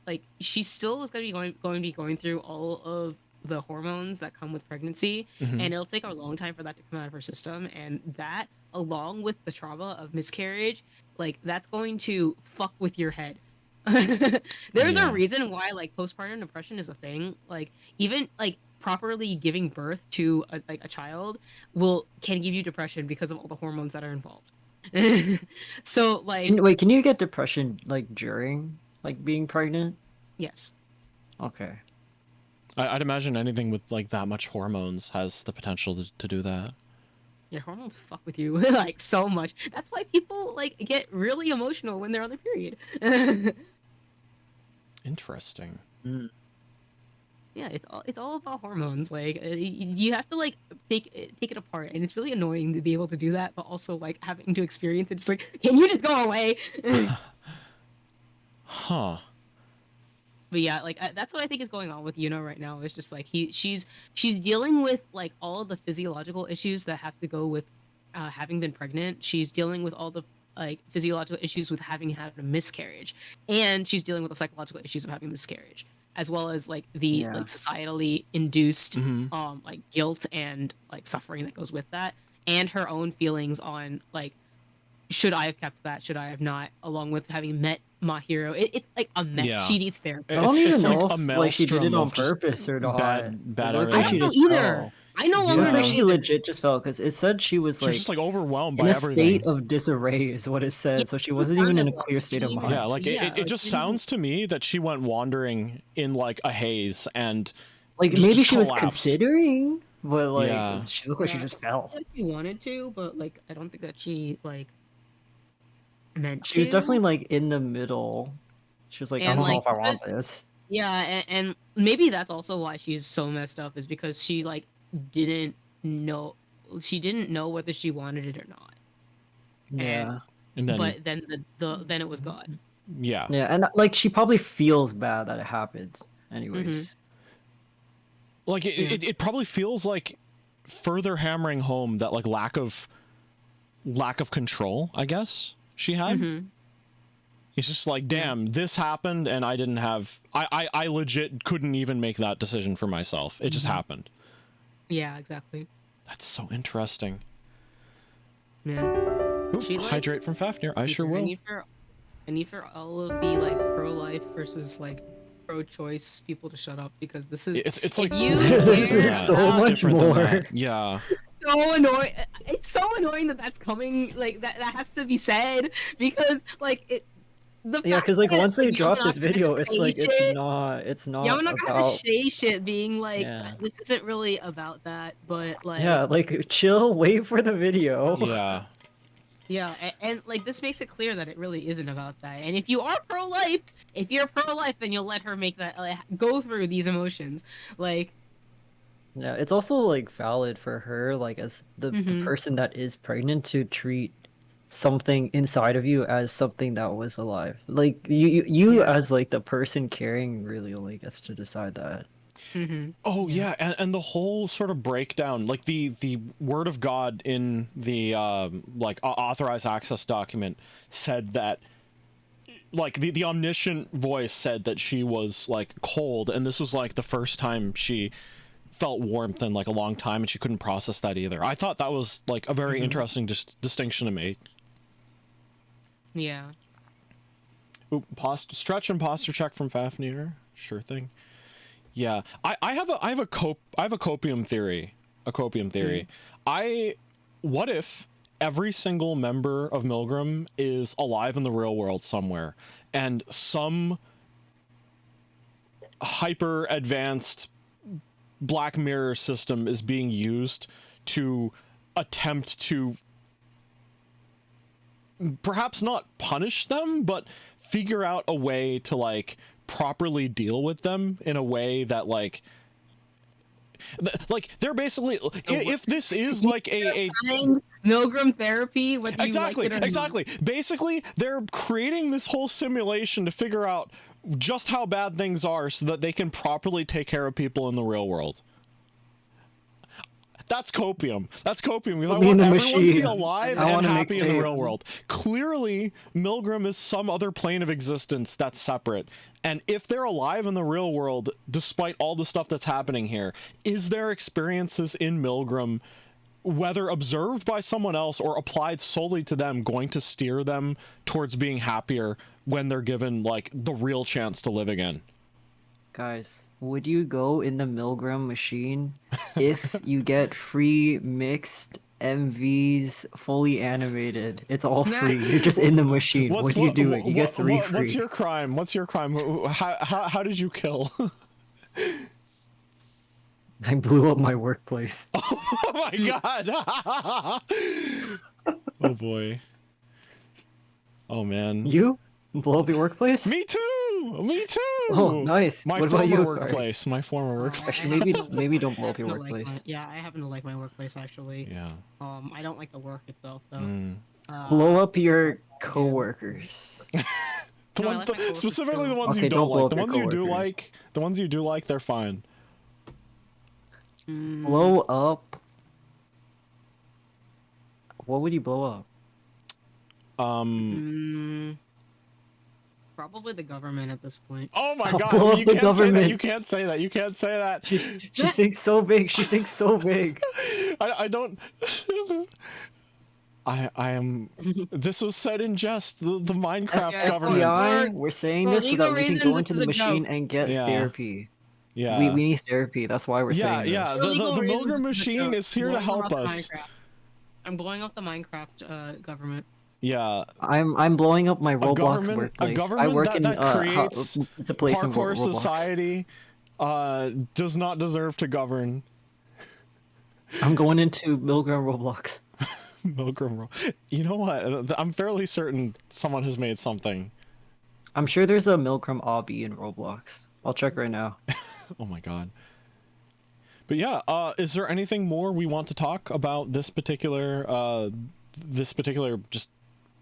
like she still is going to be going through all of the hormones that come with pregnancy, Mhm. and it'll take a long time for that to come out of her system, and that along with the trauma of miscarriage, like that's going to fuck with your head. There's Yeah. a reason why like postpartum depression is a thing. Like even like properly giving birth to a child can give you depression because of all the hormones that are involved. So like Wait, can you get depression like during like being pregnant? yes. Okay. I'd imagine anything with like that much hormones has the potential to do that. Your hormones fuck with you like so much. That's why people like get really emotional when they're on their period. Interesting. Yeah, it's all about hormones. Like you have to like take it apart, and it's really annoying to be able to do that, but also like having to experience it. It's like, can you just go away? Huh. But yeah, like that's what I think is going on with Yuno right now. It's just like she's dealing with like all of the physiological issues that have to go with having been pregnant. She's dealing with all the like physiological issues with having had a miscarriage, and she's dealing with the psychological issues of having a miscarriage, as well as like the like societally induced like guilt and like suffering that goes with that, and her own feelings on like, should I have kept that? Should I have not? Along with having met my hero, it's like a mess. Yeah. She needs therapy. I don't even it's know like if a like she did it maelstrom on of just purpose or not. bad It looks everything. I don't know just either. fell. I no It longer looks know like she either. legit just fell because it said she was She's like just like overwhelmed in by a everything. state of disarray is what it said. Yeah, So she it wasn't even in a sounded clear like state of she- mind. Yeah, like Yeah, it like, just she sounds to me that she went wandering in like a haze and Like just maybe she was collapsed. considering, but like Yeah. she looked like she Yeah. just fell. That she wanted to, but like I don't think that she like meant She was to. definitely like in the middle. She was like, I And, don't know like, if I want because- this. Yeah, and maybe that's also why she's so messed up, is because she like didn't know whether she wanted it or not. Yeah. and then But then then it was God. yeah. Yeah, and like she probably feels bad that it happens. Anyways. Like it probably feels like further hammering home that like lack of control, I guess she had. Mhm. It's just like, damn, this happened and I didn't have I legit couldn't even make that decision for myself. It just happened. Yeah, exactly. That's so interesting. Yeah. Ooh, She, like- hydrate from Fafnir. I sure I will. need for all of the like pro-life versus like pro-choice people to shut up, because this is It's like you This care is so about- much different than more. that. Yeah. so annoying. It's so annoying that that's coming. Like that has to be said, because like it. Yeah, because like once they drop this Yamanaka video, had to it's say like shit. it's not Yamanaka had to about say shit, being like, Yeah. "This isn't really about that," but like, yeah, like chill, wait for the video. Yeah. yeah, and like this makes it clear that it really isn't about that. And if you are pro-life, then you'll let her make that go through these emotions, like. Yeah, it's also like valid for her, like as the Mhm. person that is pregnant, to treat something inside of you as something that was alive. Like you Yeah. as like the person carrying really only gets to decide that. Mhm. Oh yeah, and the whole sort of breakdown, like the word of God in the like authorized access document said that, like the omniscient voice said that she was like cold, and this was like the first time she felt warmth in like a long time, and she couldn't process that either. I thought that was like a very interesting distinction to make. Yeah. Ooh, stretch imposter check from Fafnir. Sure thing. Yeah, I have a copium theory. What if every single member of Milgram is alive in the real world somewhere, and some hyper advanced Black Mirror system is being used to attempt to perhaps not punish them, but figure out a way to like properly deal with them in a way that like they're basically, if this is like a Milgram therapy, whether exactly you like it or exactly basically they're creating this whole simulation to figure out just how bad things are so that they can properly take care of people in the real world. That's copium. That's copium, because I want everyone to be alive and happy in the real world. Clearly, Milgram is some other plane of existence that's separate. And if they're alive in the real world, despite all the stuff that's happening here, is their experiences in Milgram, whether observed by someone else or applied solely to them, going to steer them towards being happier when they're given, like, the real chance to live again? Guys, would you go in the Milgram machine if you get free mixed MVs fully animated? It's all free. You're just in the machine. What do you do? You get 3 free. What's your crime? What's your crime? How did you kill? I blew up my workplace. Oh my god! Oh boy. Oh man. You blow up your workplace? Me too! Me too! Oh, nice. My what former about you, workplace. My former workplace. Actually, maybe don't blow up your I workplace. yeah, I happen to like my workplace actually. Yeah. I don't like the work itself though. Blow up your coworkers. The No, I ones, like my coworkers specifically too. the ones Okay, you don't don't blow like. up The your ones you do coworkers. like, the ones you do like, they're fine. Blow up. What would you blow up? Probably the government at this point. Oh my I'll god! blow up You the can't say that. government. You can't say that. You can't say that. She thinks so big. She thinks so big. I don't. I am. This was said in jest. The Minecraft government. FBI, we're saying For this so legal that we can reasons, go into this the is a machine joke. and get Yeah. therapy. Yeah. We need therapy. That's why we're Yeah, saying this. yeah. For legal The reasons, Milgram this is a machine joke. is here to Blowing help up the us. Minecraft. I'm blowing up the Minecraft government. Yeah. I'm blowing up my Roblox government- a workplace. I government work that- in that creates it's a place in Parkour Roblox. society does not deserve to govern. I'm going into Milgram Roblox. Milgram. You know what? I'm fairly certain someone has made something. I'm sure there's a Milgram obby in Roblox. I'll check right now. Oh my god. But yeah, is there anything more we want to talk about this particular just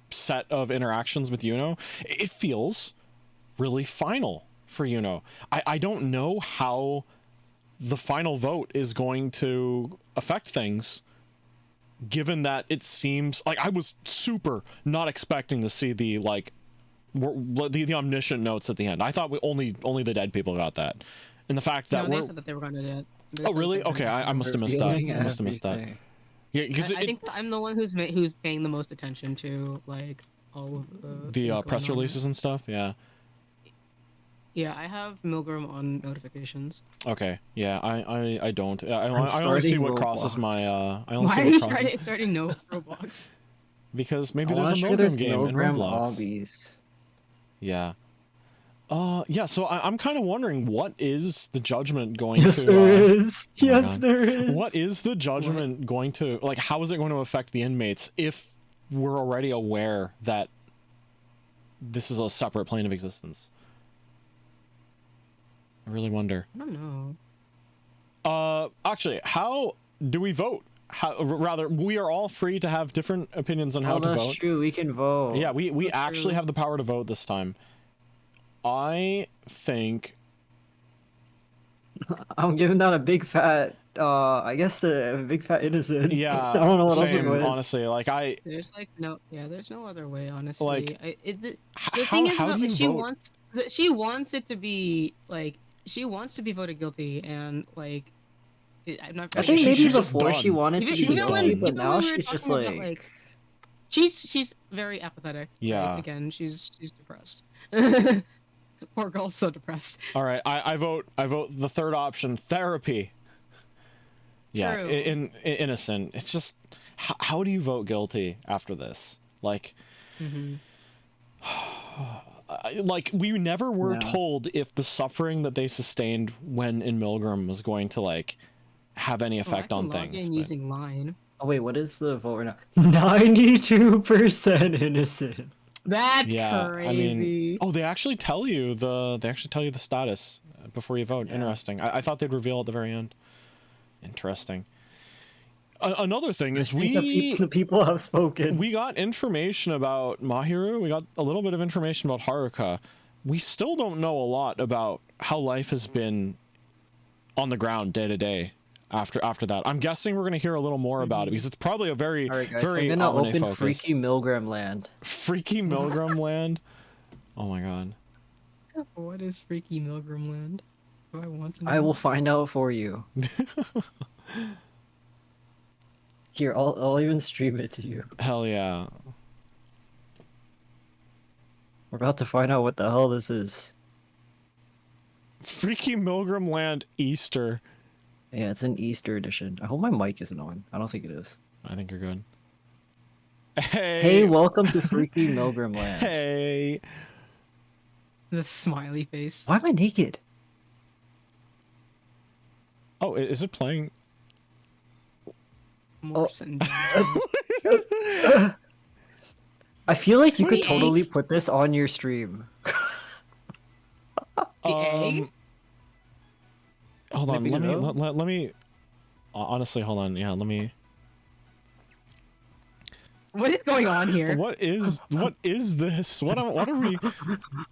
set of interactions with Yuno? It feels really final for Yuno. I don't know how the final vote is going to affect things, given that it seems like I was super not expecting to see the omniscient notes at the end. I thought only the dead people got that, and the fact that they said that they were going to do it. Oh really? Okay, I must have missed that. I must have missed that. Yeah, because I think I'm the one who's paying the most attention to like all of the things press going on. releases and stuff. Yeah. Yeah, I have Milgram on notifications. Okay. Yeah, I don't. I only see starting what crosses Roblox. my. I only Why see are what you crosses. starting no Roblox? Because maybe I there's wanna a show Milgram there's game in Milgram Roblox. obbies. Yeah. Yeah. So I'm kind of wondering, what is the judgment going Yes, to? there is. oh my Yes, God. there is. What is the judgment going to, like, how is it going to affect the inmates if we're already aware that this is a separate plane of existence? I really wonder. I don't know. Actually, how do we vote? Rather, we are all free to have different opinions on how Oh, to that's vote. true. We can vote. Yeah, we That's actually true. have the power to vote this time. I think I'm giving that a big fat. I guess a big fat innocent. yeah. I don't know what else to same, go with. honestly. Like There's like there's no other way, honestly. Like, The how, thing is how that do you she vote? wants it to be like she wants to be voted guilty, and like I'm not. I She- think she- maybe she's just before she done. wanted to be She's guilty, done. but now when we were she's just talking about, like, she's very apathetic. Yeah. Again, she's depressed. Poor girl's so depressed. All right, I vote the third option, therapy. Yeah, True. innocent. It's just, how do you vote guilty after this? Like, like we never were Yeah. told if the suffering that they sustained when in Milgram was going to like have any effect on things. but- Using line. oh wait, what is the vote right now? 92% innocent. That's yeah, crazy. I mean, oh, they actually tell you the status before you vote. Yeah. Interesting. I thought they'd reveal at the very end. Interesting. Another thing is The people have spoken. we got information about Mahiru. We got a little bit of information about Haruka, we still don't know a lot about how life has been on the ground day to day after that. I'm guessing we're gonna hear a little more about it because it's probably a very, All right, guys. very I'm gonna open focused. Freaky Milgram Land. Freaky Milgram Land. Oh my god. What is Freaky Milgram Land? Do I want to know? I will find out for you. Here, I'll even stream it to you. Hell yeah. We're about to find out what the hell this is. Freaky Milgram Land Easter. Yeah, it's an Easter edition. I hope my mic isn't on. I don't think it is. I think you're good. Hey. Hey, welcome to Freaky Milgram Land. Hey. The smiley face. Why am I naked? Oh, is it playing? Morse and I feel like you could 28. totally put this on your stream. egg? Hold on, Maybe let me honestly, hold on. Yeah, let me. What is going on here? What is this? What are we?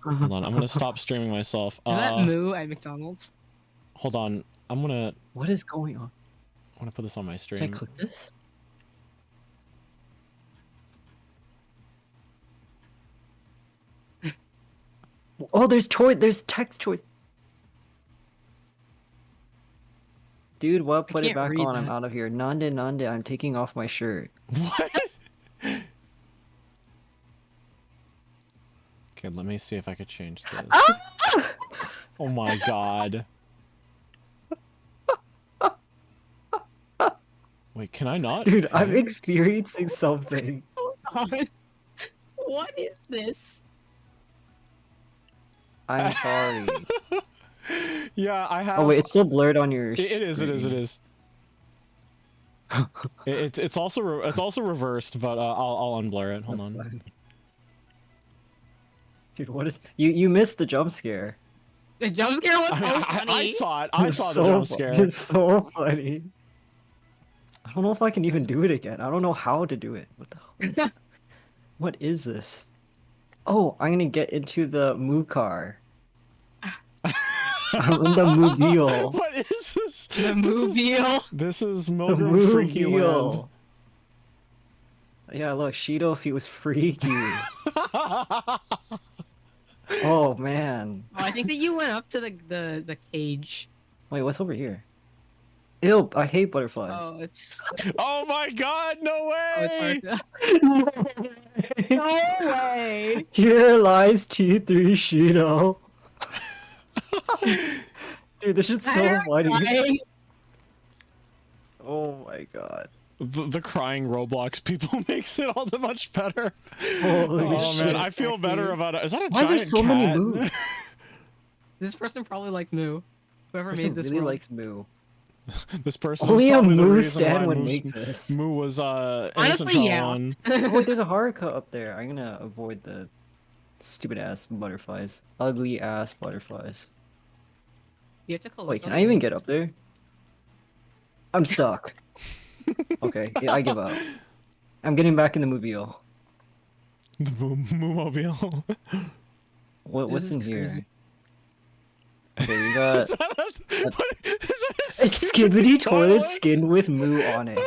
Hold on, I'm gonna stop streaming myself. Is that Moo at McDonald's? Hold on, I'm gonna What is going on? put this on my stream. Can I click this? Oh, there's text choice. Dude, what? Put it can't back read on. I'm that. out of here. Nande, I'm taking off my shirt. What? Okay, let me see if I could change this. Oh my god. Wait, can I not? Dude, I'm edit? experiencing something. God. What is this? I'm sorry. Yeah, I have. Oh wait, it's still blurred on your It is. It screen. is. It's also reversed, but I'll unblur it. Hold That's on. fine. Dude, what is you missed the jump scare. The jump scare was so I funny. saw it. I It's saw so the jump fu- scare. It's so funny. I don't know if I can even do it again. I don't know how to do it. What the hell is What is this? Oh, I'm gonna get into the Moo car. I'm in the Mobile. What is this? The mobile. This is The Milgram Freaky Land. Mobile. Yeah, look, Shido if he was freaky. Oh man. Oh, I think that you went up to the cage. Wait, what's over here? Ew, I hate butterflies. Oh, it's Oh my god, no way! no way. Here lies T3 Shido. Dude, this shit's so funny. Why? Oh my god. The crying Roblox people makes it all the much better. Holy Oh shit. man, I feel better Actually. about it. Is that a Why is giant there so cat? many moves? This person probably likes Moo. Whoever Person made this really world. likes Moo. This person Only is a probably the Moo reason why stan would Moo's- make this. Moo was innocent Honestly, from yeah. on. Oh, wait, there's a Haruka up there. I'm gonna avoid the stupid ass butterflies. Ugly ass butterflies. You have to collect Wait, can all I even these. get up there? I'm stuck. Okay, yeah, I give up. I'm getting back in the mobile. The Moo-mobile. What's is in here? crazy. Okay, we got Is that a it's Skibbity toilet skin with Moo on it.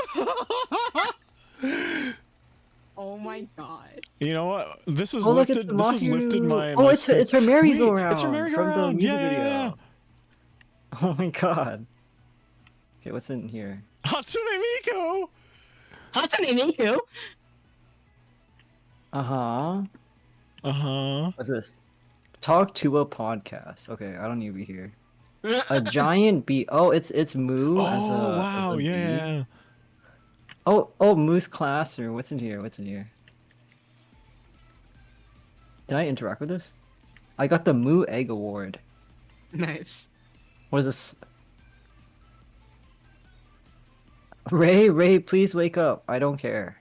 Oh my god. You know what? This is Oh look, lifted. it's the This has lifted Mahiru. my. Oh, my it's her spirit. merry-go-round. Wait, it's her from the merry-go-round. music Yeah, video. yeah, Oh my god. Okay, what's in here? yeah. Hatsune Miku. Hatsune Miku? Uh-huh. Uh-huh. What's this? Talk to a podcast. Okay, I don't need to be here. A giant bee. Oh, it's Moo Oh as a wow, as a yeah, bee. yeah. Oh, Moo's classroom. What's in here? What's in here? Did I interact with this? I got the Moo Egg Award. Nice. What is this? Ray, please wake up. I don't care.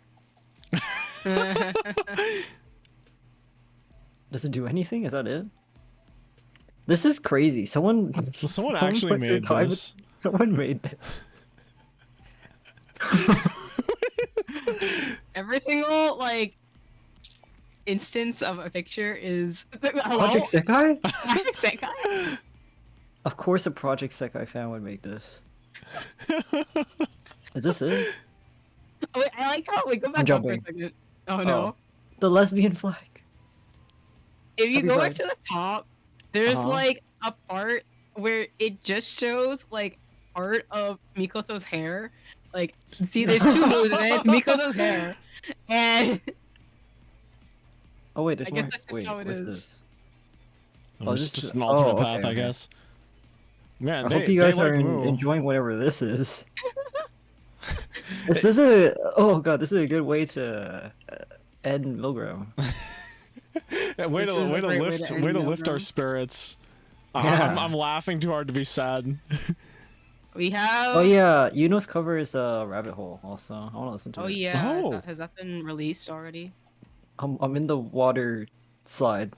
Does it do anything? Is that it? This is crazy. Someone Well, someone Someone actually put their made time- this. someone made this. Every single, like, instance of a picture is Project Sekai? Project Sekai. Of course, a Project Sekai fan would make this. Is this it? Oh, wait, I like how we go back up for a second. Oh no. The lesbian flag. If you I'll be go fine. back to the top, there's Uh-huh. like a part where it just shows like part of Mikoto's hair. Like, see, there's two moves in it. Mikoto's hair, and Oh wait, there's I guess more. that's just Wait, how it what's is. this? It's this just is- an alternate oh, path, okay, I okay. guess. Man, I they, hope you guys they are like Moo. enjoying whatever this is. This is a oh god, this is a good way to end Milgram. Yeah, way This to is a way to great way lift to way end to lift our Milgram. spirits. Yeah. I'm laughing too hard to be sad. We have. Oh yeah, Yuno's cover is a rabbit hole. Also, I want to listen to Oh it. yeah. Oh. Has that been released already? I'm in the water slide.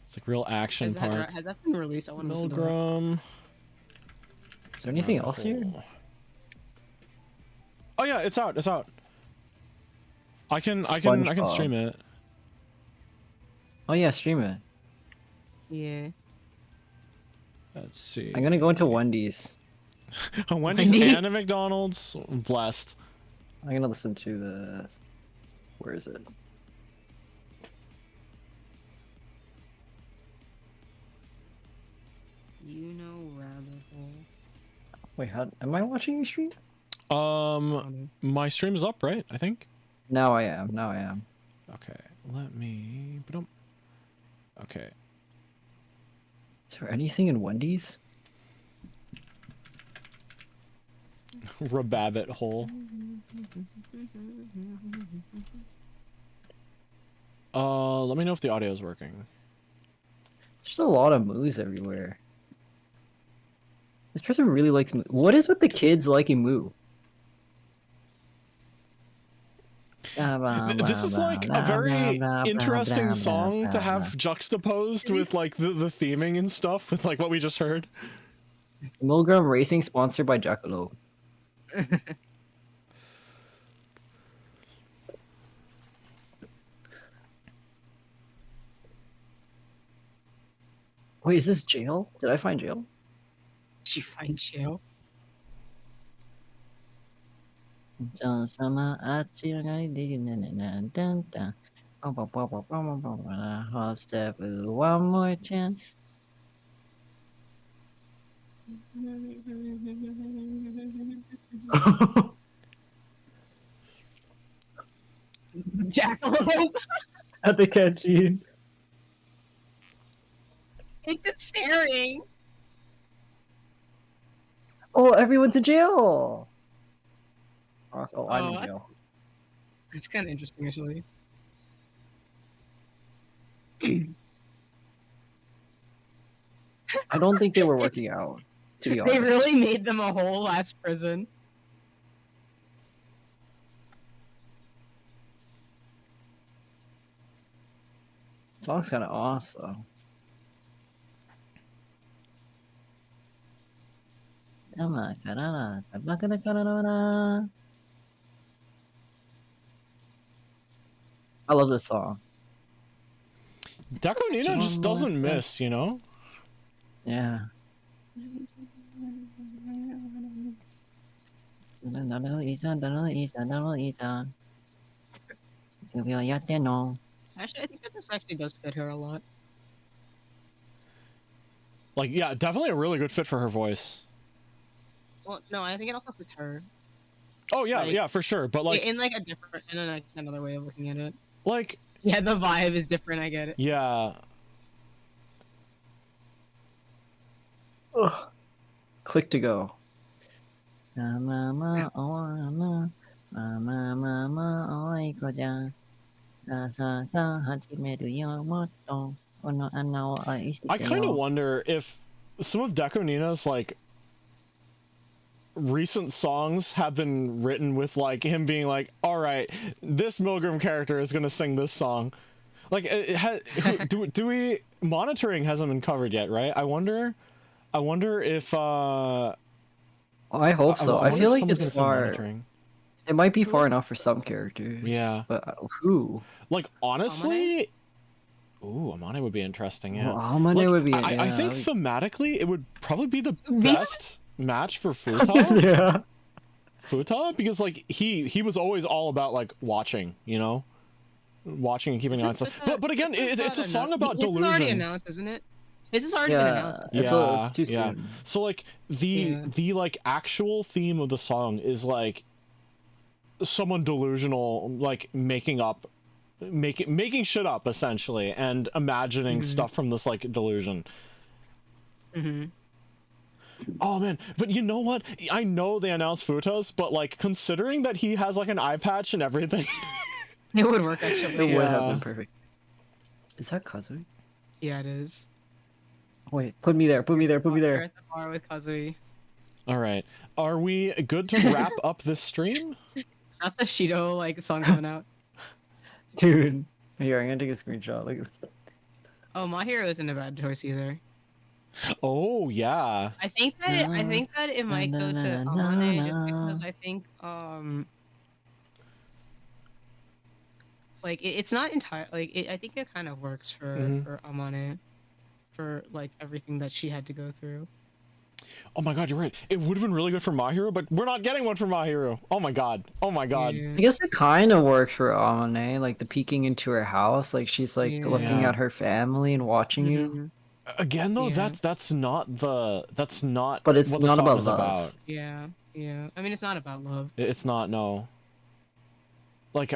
It's like real action Has part. that been released? I want to listen to that. Milgram. Is there anything else here? Oh yeah, it's out. It's out. I can SpongeBob. stream it. Oh yeah, stream it. Yeah. Let's see. I'm gonna go into Wendy's. Wendy's Wendy's. and a McDonald's. Blessed. I'm gonna listen to the. Where is it? Yuno rabbit hole. Wait, how am I watching your stream? My stream is up, right? I think. Now I am. Now I am. Okay, let me. Okay. Is there anything in Wendy's? Rabbit hole. Let me know if the audio is working. There's a lot of moves everywhere. This person really likes Moo. What is with the kids liking Moo? This is like a very interesting song to have juxtaposed with like the theming and stuff with like what we just heard. Milgram Racing sponsored by Jackalope. Wait, is this jail? Did I find jail? Did you find jail? Half step with one more chance. Jackalope. At the canteen. It's just staring. Oh, everyone's in jail. Oh, I'm in Oh, jail. It's kind of interesting, actually. I don't think they were working out, to be honest. They really made them a whole ass prison. Song's kind of awesome. I love this song. Deco Nino just One doesn't more miss, you know? Yeah. Actually, I think that this actually does fit her a lot. Like, yeah, definitely a really good fit for her voice. Well, no, I think it also fits her. Oh yeah, Like- yeah, for sure. But like, in like a different, in like another way of looking at it. like, Yeah, the vibe is different. I get it. yeah, Ugh. Click to go. I kind of wonder if some of Deco Nina's like recent songs have been written with like him being like, all right, this Milgram character is gonna sing this song. Like, do we monitoring hasn't been covered yet, right? I wonder if I hope so. I wonder feel if like someone's it's gonna sing far. monitoring. It might be far enough for some characters. Yeah. But who? Like honestly, ooh, Amane would be interesting. Yeah. Well, Amane Like, would be. I Yeah, think like- thematically it would probably be the These- best match for Futa. yeah. Futa, because like he was always all about like watching, you know, watching and keeping an eye on stuff. But again, it's a song about This is already delusion. announced, isn't it? This has already been announced. It's too soon. So like the like actual theme of the song is like someone delusional, like making shit up essentially, and imagining stuff from this like delusion. Mm-hmm. Oh man, but you know what? I know they announced Futas, but like considering that he has like an eye patch and everything, It would work actually. It would have Yeah. been perfect. Is that Kazui? Yeah, it is. Wait, put me there. Put me there. Put me We're there. at the bar with Kazui. all right. Are we good to wrap up this stream? Not the Shido like song coming out. Dude. Here, I'm gonna take a screenshot. Like, Oh, My Hero isn't a bad choice either. Oh yeah. I think that it might go to Amane just because I think like it's not entire like I think it kind of works for Amane for like everything that she had to go through. Oh my god, you're right. It would have been really good for My Hero, but we're not getting one for My Hero. Oh my god. Oh my god. Yeah. I guess it kind of works for Amane, like the peeking into her house, like she's like Yeah. looking at her family and watching you. Mhm. Again though, Yeah. that's not But it's what the not song about is love. about. Yeah, yeah. I mean, it's not about love. It's not, no. Like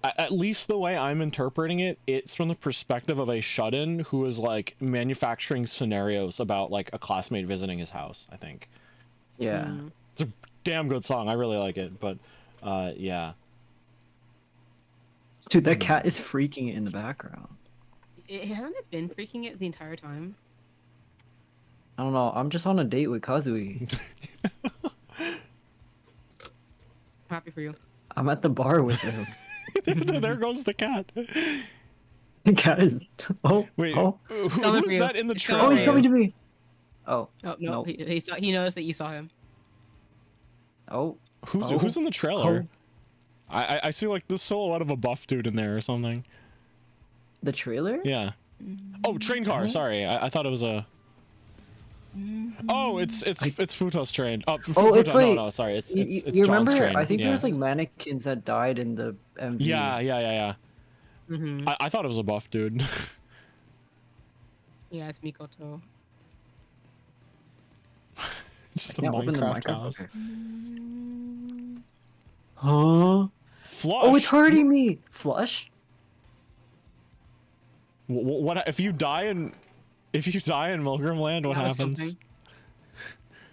at least the way I'm interpreting it, it's from the perspective of a shut-in who is like manufacturing scenarios about like a classmate visiting his house, I think. Yeah. Mhm. It's a damn good song. I really like it, but yeah. Dude, that cat is freaking it in the background. It hasn't it been freaking it the entire time? I don't know. I'm just on a date with Kazui. Happy for you. I'm at the bar with him. There goes the cat. The cat is. Oh, Wait, oh, who's coming for you. that in the It's trailer? oh, he's for coming to me. Oh, Oh no, Nope. he knows that you saw him. oh. Who's in the trailer? Oh. I see like the silhouette of a buff dude in there or something. The trailer? Yeah. Oh, train car. Sorry, I thought it was a. Oh, it's Futo's train. Oh, Oh, it's Futo. like- No, sorry, it's You John's remember? train. I think yeah. there was like mannequins that died in the MV. Yeah. Mm-hmm. I thought it was a buff dude. Yeah, it's Mikoto. Just a Can't open the Minecraft Minecraft. house. Okay. Huh? Flush. Oh, it's hurting me. Flush? What if you die in Milgram Land? What That was happens? something.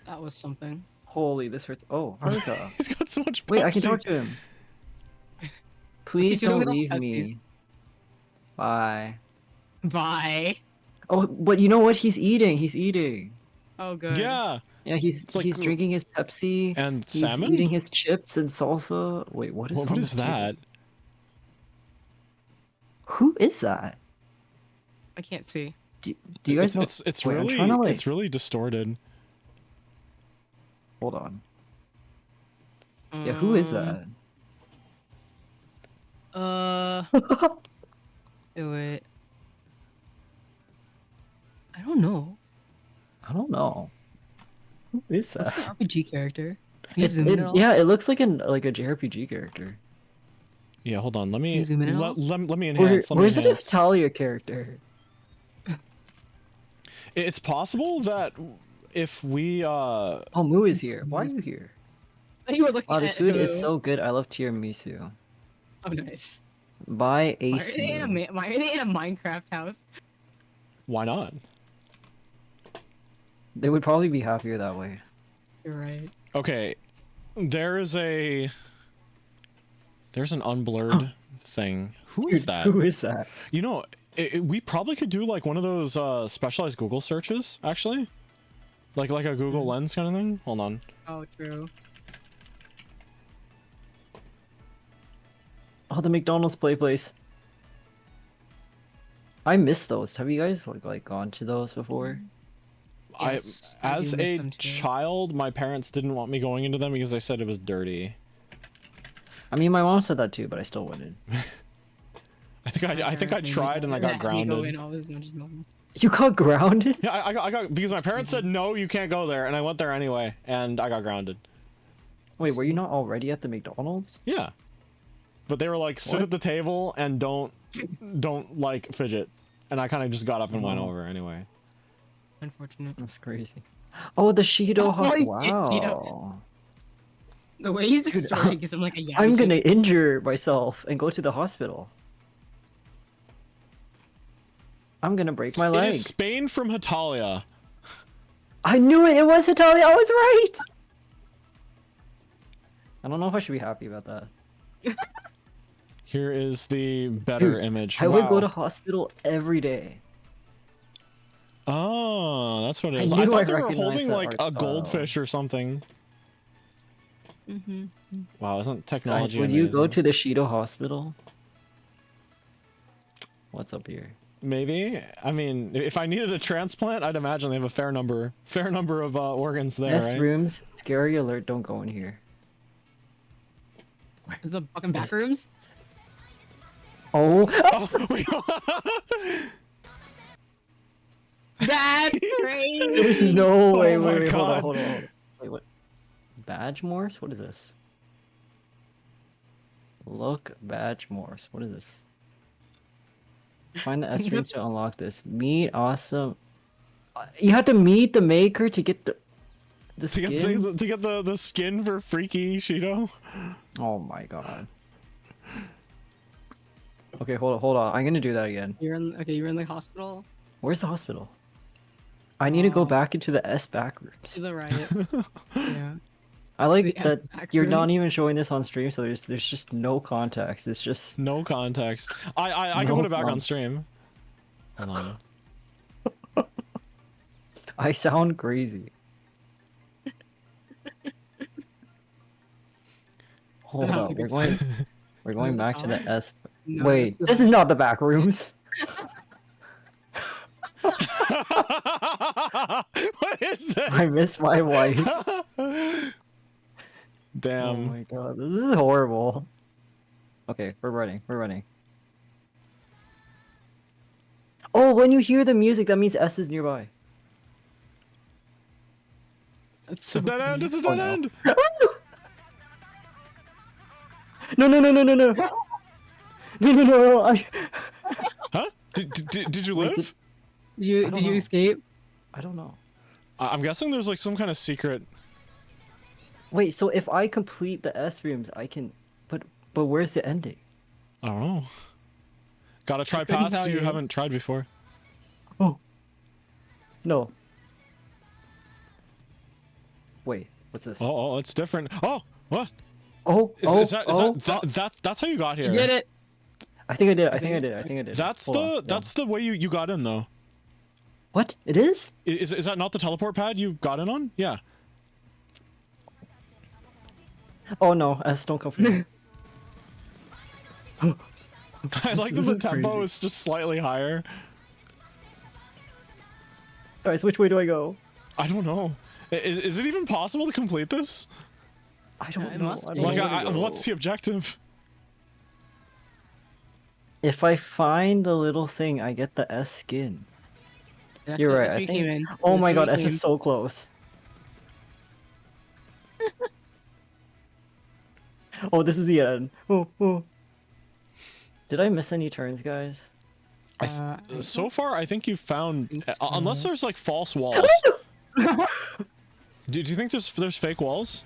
That was something. Holy, this hurts. Oh, Haruka. He's got so much. Wait, I can Pepsi. talk to him. Please See, you don't don't leave have me. these. Bye. Bye. Oh, but you know what? He's eating. He's eating. Oh, good. Yeah, Yeah, he's like- drinking his Pepsi. and He's salmon. eating his chips and salsa. Wait, what is What on is the table? that? Who is that? I can't see. Do you guys know? It's Wait, I'm really trying to, like- it's really distorted. Hold on. Yeah, who is that? Do it. I don't know. I don't know. Who is That's that? an RPG character. Can you zoom in at all? Yeah, it looks like a JRPG character. Yeah, hold on. Let Can me you zoom in at all? let me Or, enhance. or is it a Talia character? It's possible that if we Oh, Moo is here. Why are you here? You were looking Wow, this at food is who? so good. I love tiramisu. Oh, nice. Buy Why are Ace. they in a, Moo. why are they in a Minecraft house? why not? They would probably be happier that way. You're right. Okay, there's an unblurred thing. Who is Dude, that? Who is that? You know, we probably could do like one of those specialized Google searches, actually, like a Google Lens kind of thing. Hold on. Oh, true. Oh, the McDonald's play place. I miss those. Have you guys like gone to those before? Yes, I As do miss a them too. child, my parents didn't want me going into them because they said it was dirty. I mean, my mom said that too, but I still wouldn't. I think I tried and I got grounded. You got grounded? Yeah, I got because my parents said no, you can't go there, and I went there anyway, and I got grounded. Wait, were you not already at the McDonald's? Yeah, but they were like, sit at the table and don't like fidget, and I kind of just got up and went over anyway. Unfortunate. That's crazy. Oh, the Shido Oh, wow. The way he's Dude, destroying gives him like a I'm gonna injure myself and go to the hospital. I'm gonna break my leg. It is Spain from Hitalia. I knew it! It was Hitalia! I was right! I don't know if I should be happy about that. Here is the better image. I would go to hospital every day. Oh, that's what it is. I I knew thought I they were recognized holding that like art a style. goldfish or something. Wow, isn't Guys, technology would you go amazing? to the Shido hospital? What's up here? Maybe. I mean, if I needed a transplant, I'd imagine they have a fair number of organs there, S right? rooms, scary alert, don't go in here. Is the fucking back rooms? Oh! Oh, wait. That's crazy. There's no way. Oh my Wait, God. hold on. Wait, what? Badge Morse? What is this? Look, Badge Morse. What is this? Find the S rooms to unlock this. Meet awesome. You have to meet the maker to get the to skin. get the skin for Freaky Shido. Oh my god. Okay, hold on. I'm gonna do that again. You're in the hospital. Where's the hospital? I need to go back into the S back rooms. To the right. Yeah. I like The S that back you're not rooms. even showing this on stream, so there's just no context. It's just No context. I can No put it back on con- stream. Hold on. I sound crazy. Hold don't up, think we're it's- going back to the fine. S. No, Wait, that's this is not the back rooms. What is this? I miss my wife. Oh Damn. my god, this is horrible. Okay, we're running. Oh, when you hear the music, that means S is nearby. That's It's so a dead end. It's a Oh, dead no. end. No. No. Huh? Did you live? don't Did you know. escape? I don't know. I'm guessing there's like some kind of secret. Wait, so if I complete the S rooms, I can. But where's the ending? I don't know. Gotta try couldn't paths tell you you. haven't tried before. Oh. No. Wait, what's this? Oh, it's different. Oh, what? Oh, Is that's how you got here? You did it. I think I did. I think I did. That's Hold on, that's the way you got in though. What? It is? Is that not the teleport pad you got in on? Yeah. Oh no, S don't come for me. I like that This the is tempo crazy. is just slightly higher. Guys, which way do I go? I don't know. Is it even possible to complete this? I don't it know. must I be. don't know Like, where to go. what's the objective? If I find the little thing, I get the S skin. That's You're what- right. that's I where you think... came in. Oh That's my where god, you S came is so close. Oh, this is the end. Oh. Did I miss any turns, guys? So far, I think you've found, think unless so. there's like false walls. Do you think there's fake walls?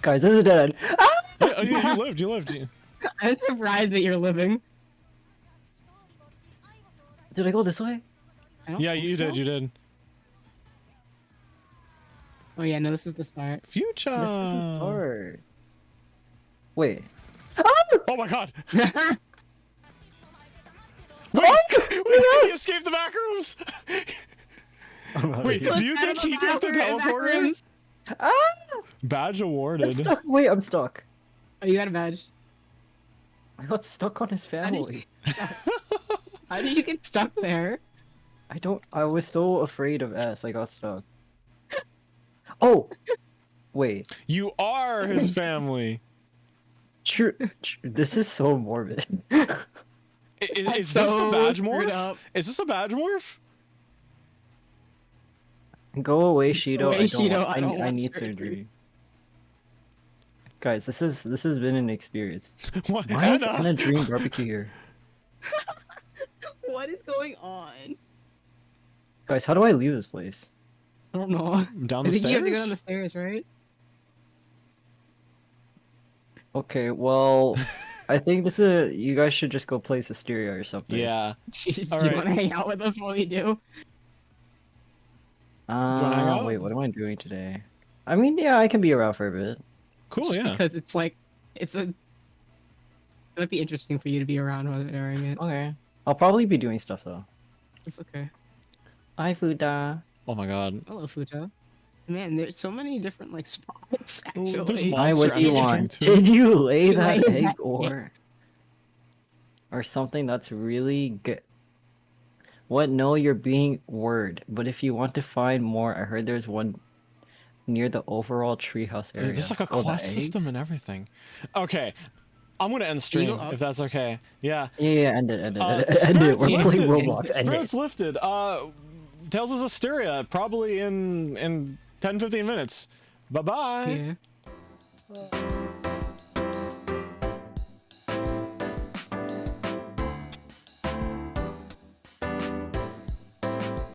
Guys, this is dead end. Ah! Yeah, you lived. I'm surprised that you're living. Did I go this way? I don't Yeah, think you so. did. You did. Oh yeah, no, this is the start. Future. This is hard. Wait. Oh my god. Oh, He escaped the back rooms. Wait, do you think he took the teleporter? Rooms. Ah! Badge I'm awarded. stuck. Wait, I'm stuck. Oh, you got a badge. I got stuck on his How did you- family. How did you get stuck there? I was so afraid of S, I got stuck. Oh! Wait. You are his family. True. This is so morbid. Is That's this the so badge screwed morph? up. Is this a badge morph? Go away, Shido. away, Shido, I I don't want need surgery. surgery. Guys, this has been an experience. What? Why is Anna? Anna Dream Barbecue here? What is going on? Guys, how do I leave this place? I don't know. Down I the think you have to go stairs? down the stairs, right? Okay, well, I think this is you guys should just go play Astraea or something. Yeah. Do you Alright. want to hang out with us while we do? wanna hang out? Wait, what am I doing today? I mean, yeah, I can be around for a bit. Cool, yeah. Because it's like, it might be interesting for you to be around while they're airing it. Okay. I'll probably be doing stuff though. It's okay. Hi, Fuda. Oh my god. Hello, Futo. Man, there's so many different like spots There's actually. mo- Hi, what do you Monster want? energy too. Did you lay You that lay egg that or something that's really good? What? No, you're being word. But if you want to find more, I heard there's one near the overall treehouse area. There's like a Oh, the quest system eggs? and everything. Okay. I'm gonna end you stream go up? if that's okay. Yeah. Yeah, end it, end it, end it. We're Spirits playing lifted. Roblox. End it. Spirits lifted. Tales of Astraea probably in 10-15 minutes. Bye bye. Yeah.